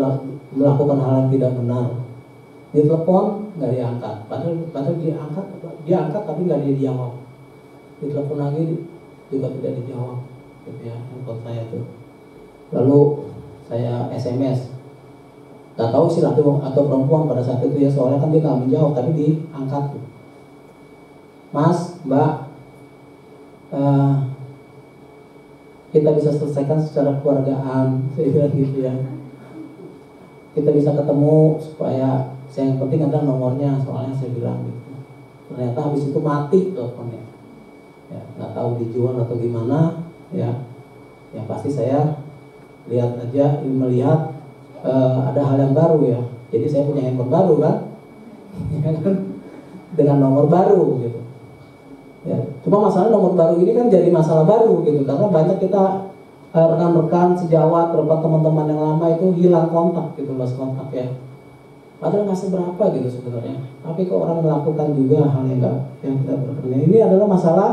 melakukan hal yang tidak benar. Ditelepon nggak diangkat, padahal diangkat tapi nggak dijawab. Ditelepon lagi juga tidak dijawab, gitu ya, handphone saya tuh. Lalu saya SMS, nggak tahu sih laki atau perempuan pada saat itu ya, soalnya kan dia nggak menjawab tapi diangkat tuh. Mas, Mbak, kita bisa selesaikan secara keluargaan, saya bilang gitu ya. Kita bisa ketemu supaya yang penting adalah nomornya, soalnya saya bilang gitu. Ternyata habis itu mati teleponnya. Ya, nggak tahu dijual atau gimana, ya. Yang pasti saya melihat ada hal yang baru ya. Jadi saya punya handphone baru kan, dengan nomor baru gitu. Ya, cuma masalah nomor baru ini kan jadi masalah baru gitu, karena banyak kita rekan-rekan sejawat, teman-teman yang lama itu hilang kontak gitu, lost kontak ya. Padahal nggak seberapa gitu sebenarnya. Tapi kok orang melakukan juga hal yang tidak berkenan. Ini adalah masalah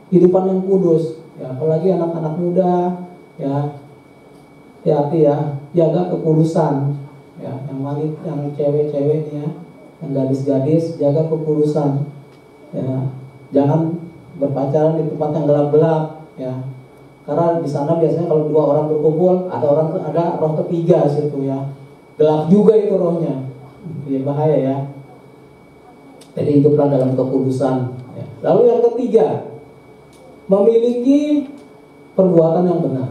kehidupan yang kudus. Ya, apalagi anak-anak muda ya, hati-hati ya, jaga kekudusan. Ya, yang wanita, yang cewek-cewek ya, yang gadis-gadis, jaga kekudusan. Ya, jangan berpacaran di tempat yang gelap-gelap. Ya, karena di sana biasanya kalau 2 orang berkumpul, ada roh ketiga situ ya. Gelap juga itu rohnya. Ya, bahaya ya. Jadi hiduplah dalam kekudusan ya. Lalu yang ketiga, memiliki perbuatan yang benar.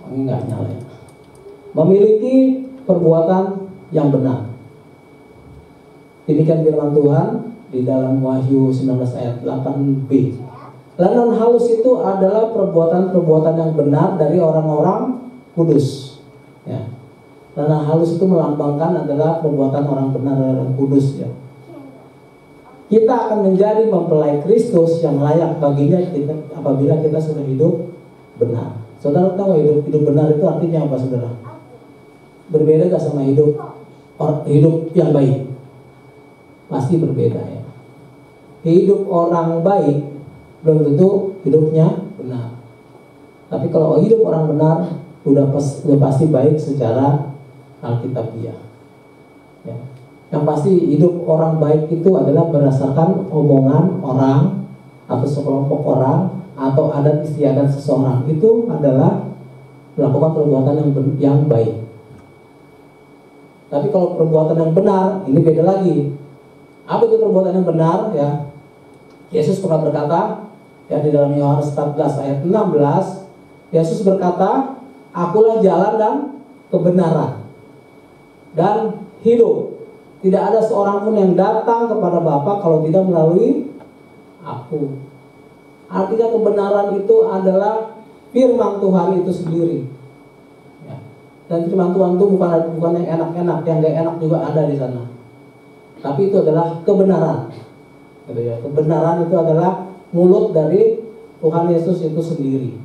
Ini nggak nyala ya. Memiliki perbuatan yang benar. Demikian firman Tuhan di dalam Wahyu 19 ayat 8b. Lanan halus itu adalah perbuatan-perbuatan yang benar dari orang-orang kudus. Ya. Lanan halus itu melambangkan adalah perbuatan orang benar dari orang kudus ya. Kita akan menjadi mempelai Kristus yang layak baginya apabila kita sudah hidup benar. Saudara tahu hidup benar itu artinya apa, saudara? Berbeda gak sama hidup yang baik? Pasti berbeda ya. Hidup orang baik belum tentu hidupnya benar. Tapi kalau hidup orang benar udah pasti baik secara alkitabiah. Ya. Yang pasti hidup orang baik itu adalah berdasarkan omongan orang atau sekelompok orang atau adat istiadat seseorang. Itu adalah melakukan perbuatan yang baik. Tapi kalau perbuatan yang benar, ini beda lagi. Apa itu perbuatan yang benar ya? Yesus pernah berkata ya di dalam Yohanes 14 ayat 16, Yesus berkata, "Akulah jalan dan kebenaran dan hidup. Tidak ada seorang pun yang datang kepada Bapa kalau tidak melalui Aku." Artinya kebenaran itu adalah firman Tuhan itu sendiri. Ya. Dan firman Tuhan itu bukan yang enak-enak, yang gak enak juga ada di sana. Tapi itu adalah kebenaran. Gitu ya. Kebenaran itu adalah mulut dari Tuhan Yesus itu sendiri.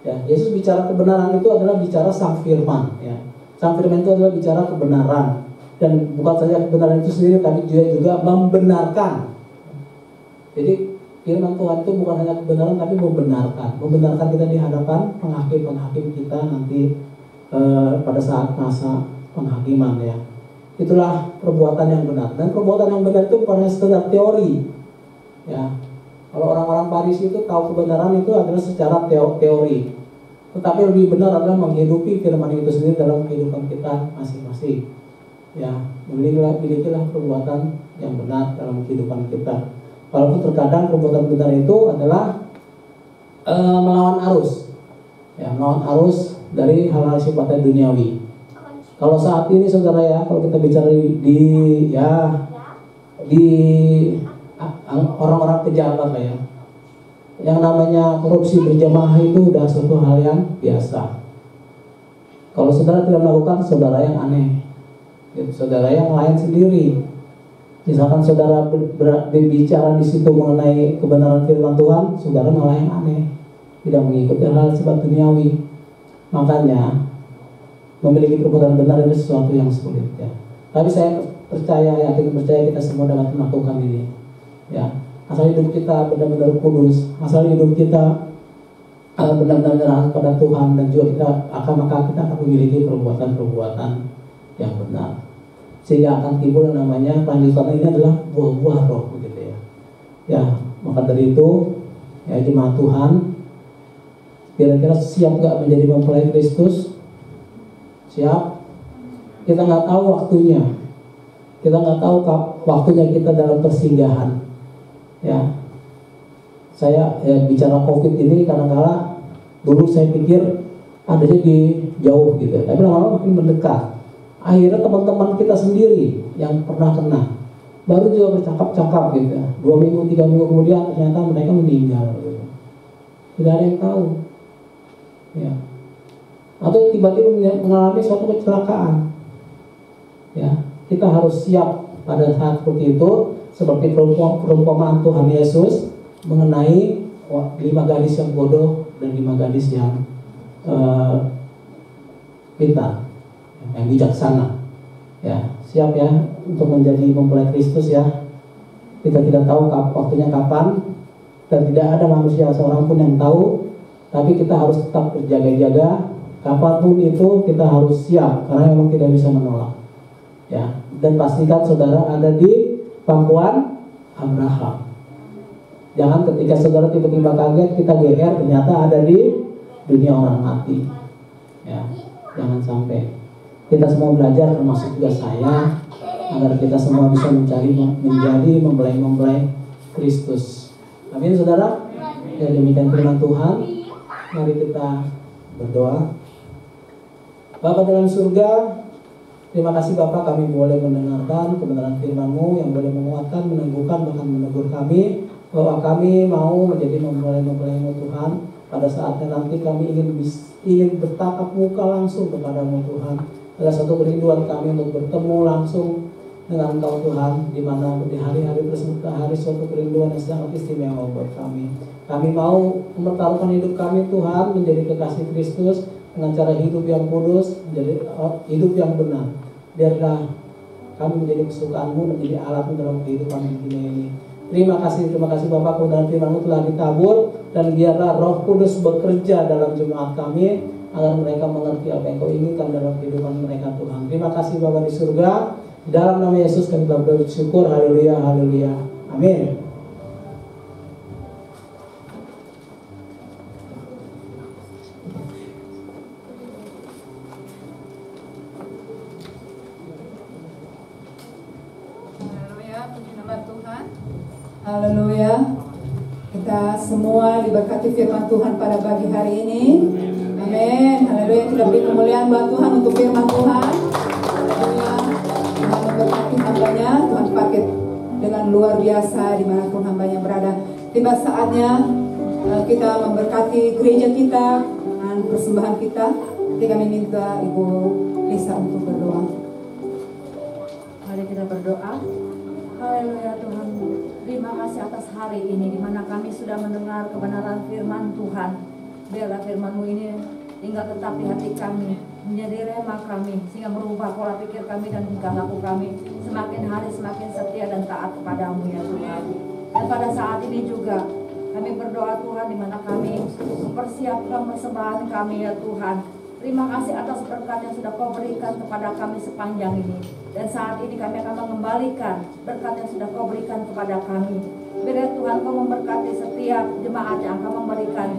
Ya, Yesus bicara kebenaran itu adalah bicara sang firman. Ya. Sang firman itu adalah bicara kebenaran. Dan bukan saja kebenaran itu sendiri, tapi juga membenarkan. Jadi firman Tuhan itu bukan hanya kebenaran, tapi membenarkan kita di hadapan penghakim kita nanti pada saat masa penghakiman ya. Itulah perbuatan yang benar. Dan perbuatan yang benar itu bukan hanya sekedar teori. Ya. Kalau orang-orang Farisi itu tahu kebenaran itu adalah secara teori. Tetapi lebih benar adalah menghidupi firman itu sendiri dalam kehidupan kita masing-masing. Ya, milikilah perbuatan yang benar dalam kehidupan kita. Walaupun terkadang perbuatan benar itu adalah melawan arus. Ya, melawan arus dari hal-hal sifatnya duniawi. Kalau saat ini saudara ya, kalau kita bicara di orang-orang pejabat ya, yang namanya korupsi berjamaah itu udah suatu hal yang biasa. Kalau saudara tidak melakukan, saudara yang aneh, saudara yang lain sendiri. Misalkan saudara berbicara di situ mengenai kebenaran firman Tuhan, saudara malah yang aneh, tidak mengikuti hal sifat duniawi. Makanya memiliki perbuatan benar itu sesuatu yang sulit ya. Tapi saya yakin percaya kita semua dapat melakukan ini. Ya, asal hidup kita benar-benar kudus, asal hidup kita benar-benar menyerah kepada Tuhan, dan juga maka kita akan memiliki perbuatan-perbuatan yang benar. Sehingga akan timbul yang namanya kelanjutan ini adalah buah-buah roh begitu ya. Ya, maka dari itu ya jemaat Tuhan, kira-kira siap nggak menjadi mempelai Kristus? Siap? Kita nggak tahu waktunya. Kita nggak tahu waktunya kita dalam persinggahan. Ya, saya bicara COVID ini kadang-kala dulu saya pikir adanya di jauh gitu, tapi lama-lama makin mendekat. Akhirnya teman-teman kita sendiri yang pernah kena baru juga bercakap-cakap gitu. 2 minggu, 3 minggu kemudian ternyata mereka meninggal gitu. Tidak ada yang tahu. Ya. Atau tiba-tiba mengalami suatu kecelakaan. Ya, kita harus siap pada saat seperti itu, seperti perumpamaan Tuhan Yesus mengenai 5 gadis yang bodoh dan 5 gadis yang pintar, yang bijaksana. Ya, siap ya untuk menjadi mempelai Kristus ya. Kita tidak tahu waktunya kapan, dan tidak ada manusia seorang pun yang tahu. Tapi kita harus tetap berjaga-jaga. Kapanpun itu kita harus siap, karena memang tidak bisa menolak. Ya, dan pastikan saudara ada di pangkuan Abraham. Jangan ketika saudara tiba-tiba kaget, kita GR, ternyata ada di dunia orang mati. Ya, jangan sampai. Kita semua belajar, termasuk juga saya, agar kita semua bisa menjadi mempelai Kristus. Amin, saudara. Ya, demikian firman Tuhan. Mari kita berdoa. Bapa dalam surga, terima kasih Bapak, kami boleh mendengarkan kebenaran firman-Mu yang boleh menguatkan, meneguhkan, bahkan menegur kami, bahwa kami mau menjadi mempelai-mempelai-Mu Tuhan. Pada saatnya nanti kami ingin bertatap muka langsung kepada-Mu Tuhan. Ada satu kerinduan kami untuk bertemu langsung dengan Engkau Tuhan, di mana di hari-hari tersebut hari suatu kerinduan yang sangat istimewa buat kami. Kami mau mempertaruhkan hidup kami Tuhan menjadi kekasih Kristus dengan cara hidup yang kudus, menjadi hidup yang benar. Biarlah kami menjadi kesukaan-Mu, menjadi alat dalam kehidupan dunia ini. Terima kasih Bapak, kebenaran firman-Mu telah ditabur, dan biarlah Roh Kudus bekerja dalam jemaat kami agar mereka mengerti apa yang Kau inginkan dalam kehidupan mereka Tuhan. Terima kasih Bapa di surga. Di dalam nama Yesus kami telah bersyukur. Haleluya, haleluya. Amin. Haleluya, puji nama Tuhan. Haleluya. Kita semua diberkati firman Tuhan pada pagi hari ini. Amin. Haleluya. Kita beri kemuliaan buat Tuhan untuk firman Tuhan. Haleluya. Tuhan memberkati hambanya. Tuhan pakai dengan luar biasa dimanapun hambanya berada. Tiba saatnya kita memberkati gereja kita dengan persembahan kita. Jadi kami minta Ibu Lisa untuk berdoa. Mari kita berdoa. Haleluya Tuhan. Terima kasih atas hari ini di mana kami sudah mendengar kebenaran firman Tuhan. Biarlah firman-Mu ini tinggal tetap di hati kami, menjadi rema kami, sehingga merubah pola pikir kami dan tingkah laku kami. Semakin hari semakin setia dan taat kepada-Mu ya Tuhan. Dan pada saat ini juga kami berdoa Tuhan, di mana kami mempersiapkan persembahan kami ya Tuhan. Terima kasih atas berkat yang sudah Kau berikan kepada kami sepanjang ini. Dan saat ini kami akan mengembalikan berkat yang sudah Kau berikan kepada kami. Biar Tuhan Kau memberkati setiap jemaat yang akan memberikan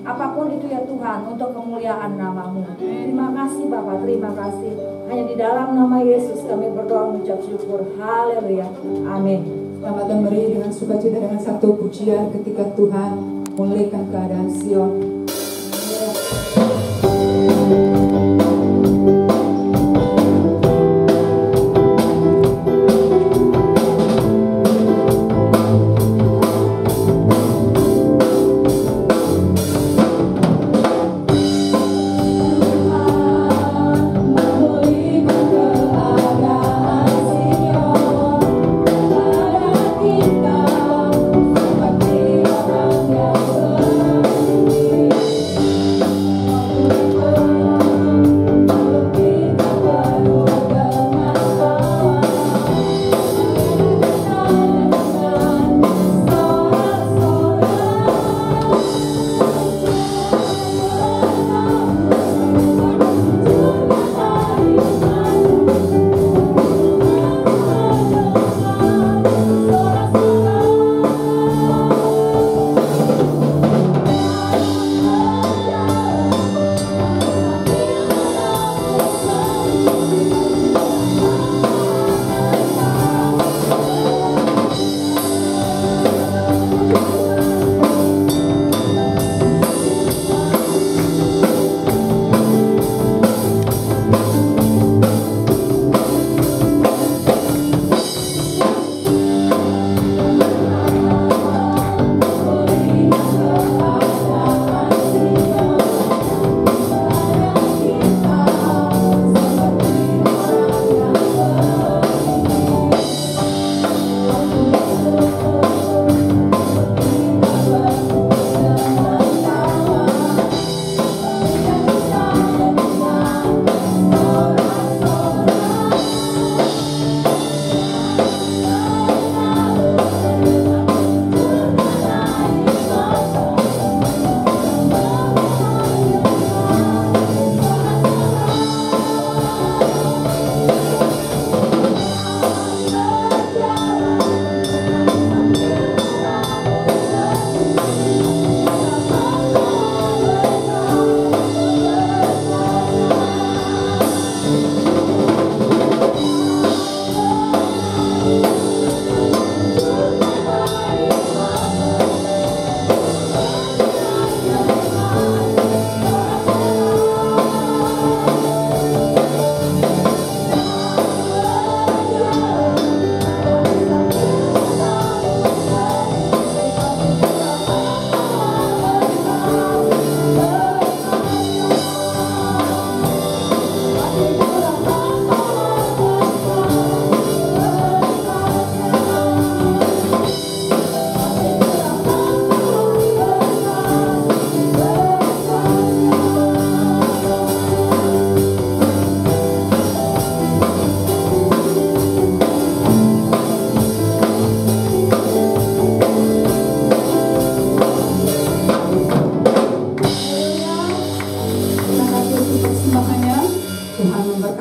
apapun itu ya Tuhan, untuk kemuliaan nama-Mu. Terima kasih Bapak, terima kasih. Hanya di dalam nama Yesus kami berdoa mengucap syukur. Haleluya. Amin. Selamat dan beri dengan sukacita dengan satu pujian ketika Tuhan memulihkan keadaan Sion. Memulihkan keadaan Sion.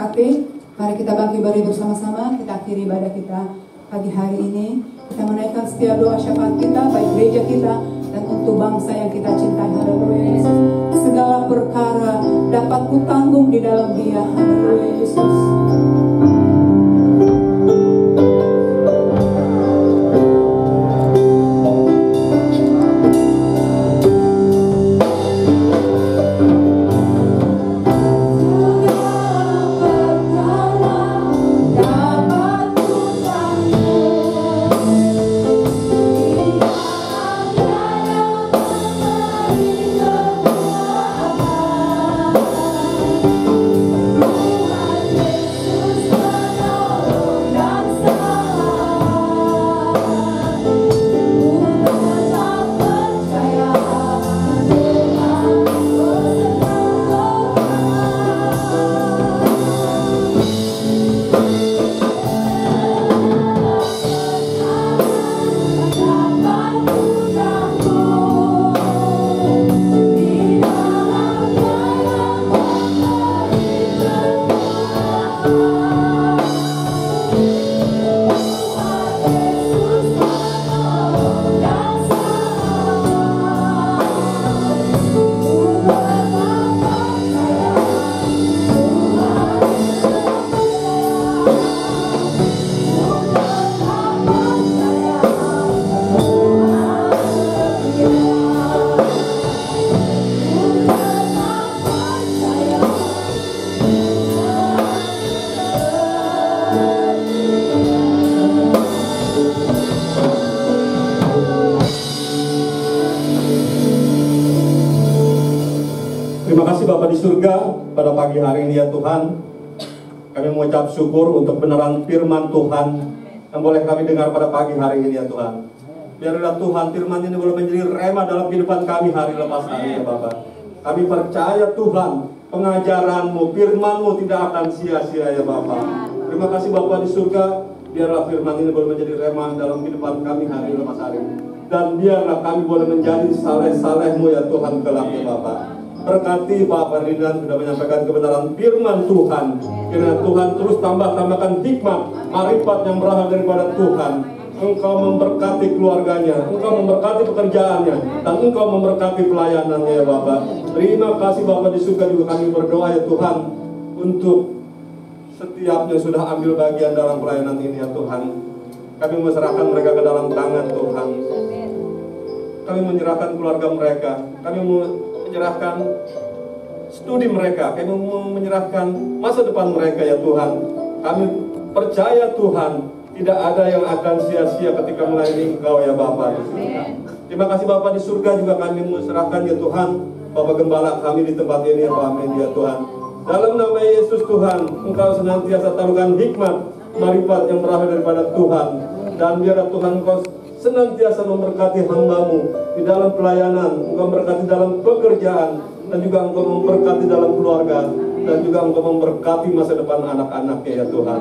memberkati. Mari kita bangkit berdiri bersama-sama. Kita akhiri ibadah kita pagi hari ini. Kita menaikkan setiap doa syafaat kita, baik gereja kita dan untuk bangsa yang kita cintai. Haleluya Yesus. Segala perkara dapat kutanggung di dalam Dia. Haleluya Yesus. Bapa di surga, pada pagi hari ini ya Tuhan, kami mengucap syukur untuk benaran firman Tuhan yang boleh kami dengar pada pagi hari ini ya Tuhan. Biarlah Tuhan firman ini boleh menjadi rema dalam kehidupan kami hari lepas hari ya Bapa. Kami percaya Tuhan, pengajaran-Mu, firman-Mu tidak akan sia-sia ya Bapa. Terima kasih Bapa di surga, biarlah firman ini boleh menjadi rema dalam kehidupan kami hari lepas hari. Dan biarlah kami boleh menjadi saleh-saleh-Mu ya Tuhan kelak ya Bapa. Berkati Pak Ferdinand sudah menyampaikan kebenaran firman Tuhan. Kiranya Tuhan terus tambahkan hikmat, marifat yang berasal daripada Tuhan. Engkau memberkati keluarganya, Engkau memberkati pekerjaannya, dan Engkau memberkati pelayanannya ya Bapak. Terima kasih Bapak di surga, juga kami berdoa ya Tuhan untuk setiapnya sudah ambil bagian dalam pelayanan ini ya Tuhan. Kami menyerahkan mereka ke dalam tangan Tuhan. Kami menyerahkan keluarga mereka, kami menyerahkan studi mereka, kami menyerahkan masa depan mereka ya Tuhan. Kami percaya Tuhan, tidak ada yang akan sia-sia ketika melayani Engkau ya Bapa. Terima kasih Bapa di surga, juga kami menyerahkan ya Tuhan Bapak Gembala kami di tempat ini ya Pak, amin ya Tuhan. Dalam nama Yesus Tuhan, Engkau senantiasa taruhkan hikmat, marifat yang berasal daripada Tuhan. Dan biarlah Tuhan Engkau senantiasa memberkati hamba-Mu di dalam pelayanan, Engkau memberkati dalam pekerjaan, dan juga Engkau memberkati dalam keluarga, dan juga Engkau memberkati masa depan anak-anaknya ya Tuhan.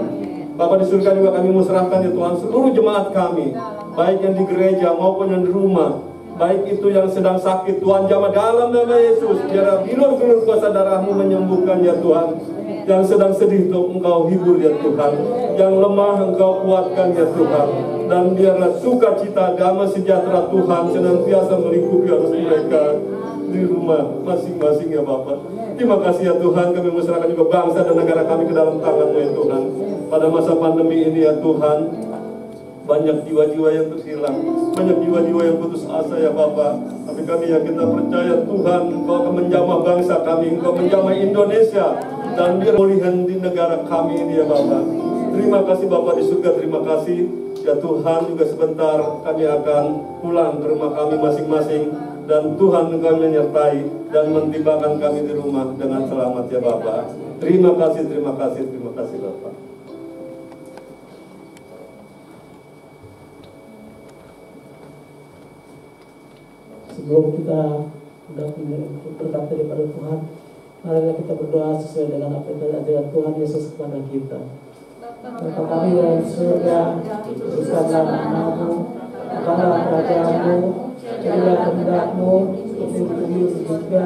Bapak di surga, juga kami menyerahkan ya Tuhan seluruh jemaat kami, baik yang di gereja maupun yang di rumah, baik itu yang sedang sakit, Tuhan jamah dalam nama Yesus. Biar bilur-bilur kuasa darah-Mu menyembuhkan ya Tuhan. Yang sedang sedih itu Engkau hibur ya Tuhan, yang lemah Engkau kuatkan ya Tuhan. Dan biarlah sukacita, damai sejahtera Tuhan senantiasa melingkupi harus mereka di rumah masing-masing ya Bapak. Terima kasih ya Tuhan, kami menyerahkan juga bangsa dan negara kami ke dalam tangan-Mu ya Tuhan. Pada masa pandemi ini ya Tuhan, banyak jiwa-jiwa yang terhilang, banyak jiwa-jiwa yang putus asa ya Bapak. Tapi kami yakin dan percaya Tuhan, Engkau akan menjamah bangsa kami, Engkau menjamah Indonesia, dan biar pemulihan di negara kami ini ya Bapak. Terima kasih Bapak di surga, terima kasih ya Tuhan. Juga sebentar kami akan pulang ke rumah kami masing-masing, dan Tuhan Engkau menyertai dan mentibakan kami di rumah dengan selamat ya Bapak. Terima kasih, terima kasih, terima kasih Bapak. Sebelum kita sudah berkat daripada Tuhan, marilah kita berdoa sesuai dengan apa yang ajaran Tuhan Yesus kepada kita. Bapa kami yang di surga, berkatlah nama-Mu, bukanlah kerajaan-Mu, jadilah kehendak-Mu seperti di bumi di surga.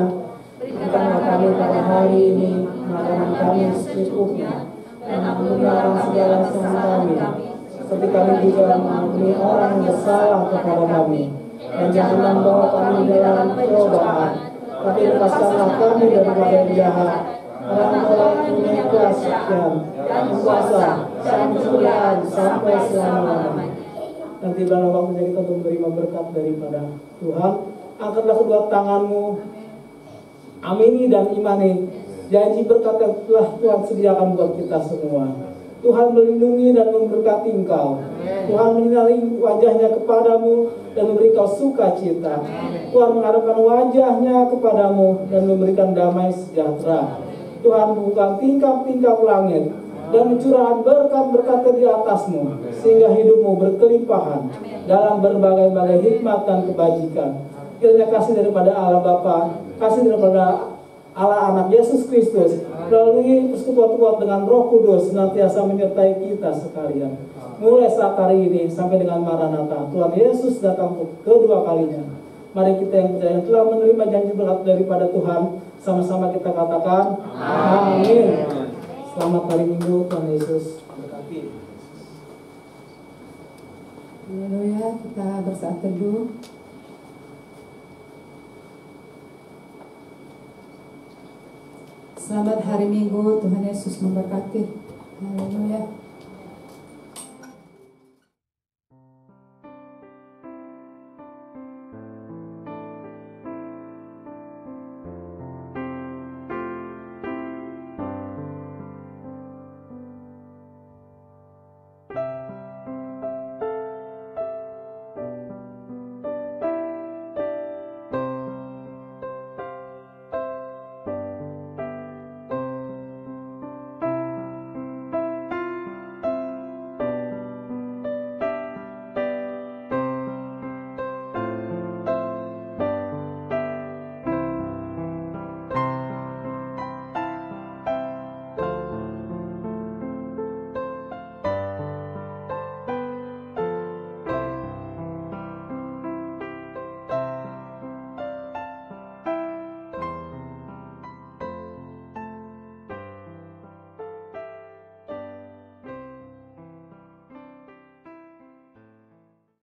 Berikanlah kami pada hari ini makanan kami secukupnya, dan ampunilah segala kesalahan kami, seperti kami juga mengampuni orang yang bersalah kepada kami. Dan jangan membawa kami dalam pencobaan, tapi lepaskanlah kami daripada yang jahat. Karena Engkau punya keasyian dan kuasa dan kemuliaan sampai selama-lamanya. Dan tibalah waktunya kita untuk menerima berkat daripada Tuhan. Angkatlah kedua tanganmu, amini dan imani janji berkat yang telah Tuhan sediakan buat kita semua. Tuhan melindungi dan memberkati engkau. Tuhan menyinari wajahnya kepadamu dan memberi kau sukacita. Tuhan menghadapkan wajahnya kepadamu dan memberikan damai sejahtera. Tuhan membuka tingkap-tingkap langit dan mencurahkan berkat-berkat di atasmu, sehingga hidupmu berkelimpahan dalam berbagai-bagai hikmat dan kebajikan. Kiranya kasih daripada Allah Bapa, kasih daripada Allah Anak Yesus Kristus, melalui persekutuan dengan Roh Kudus senantiasa menyertai kita sekalian. Mulai saat hari ini sampai dengan Maranatha, Tuhan Yesus datang kedua kalinya. Mari kita yang percaya telah menerima janji berkat daripada Tuhan, sama-sama kita katakan amin. Selamat hari Minggu, Tuhan Yesus berkati. Haleluya, kita bersaat teduh. Selamat hari Minggu, Tuhan Yesus memberkati. Haleluya.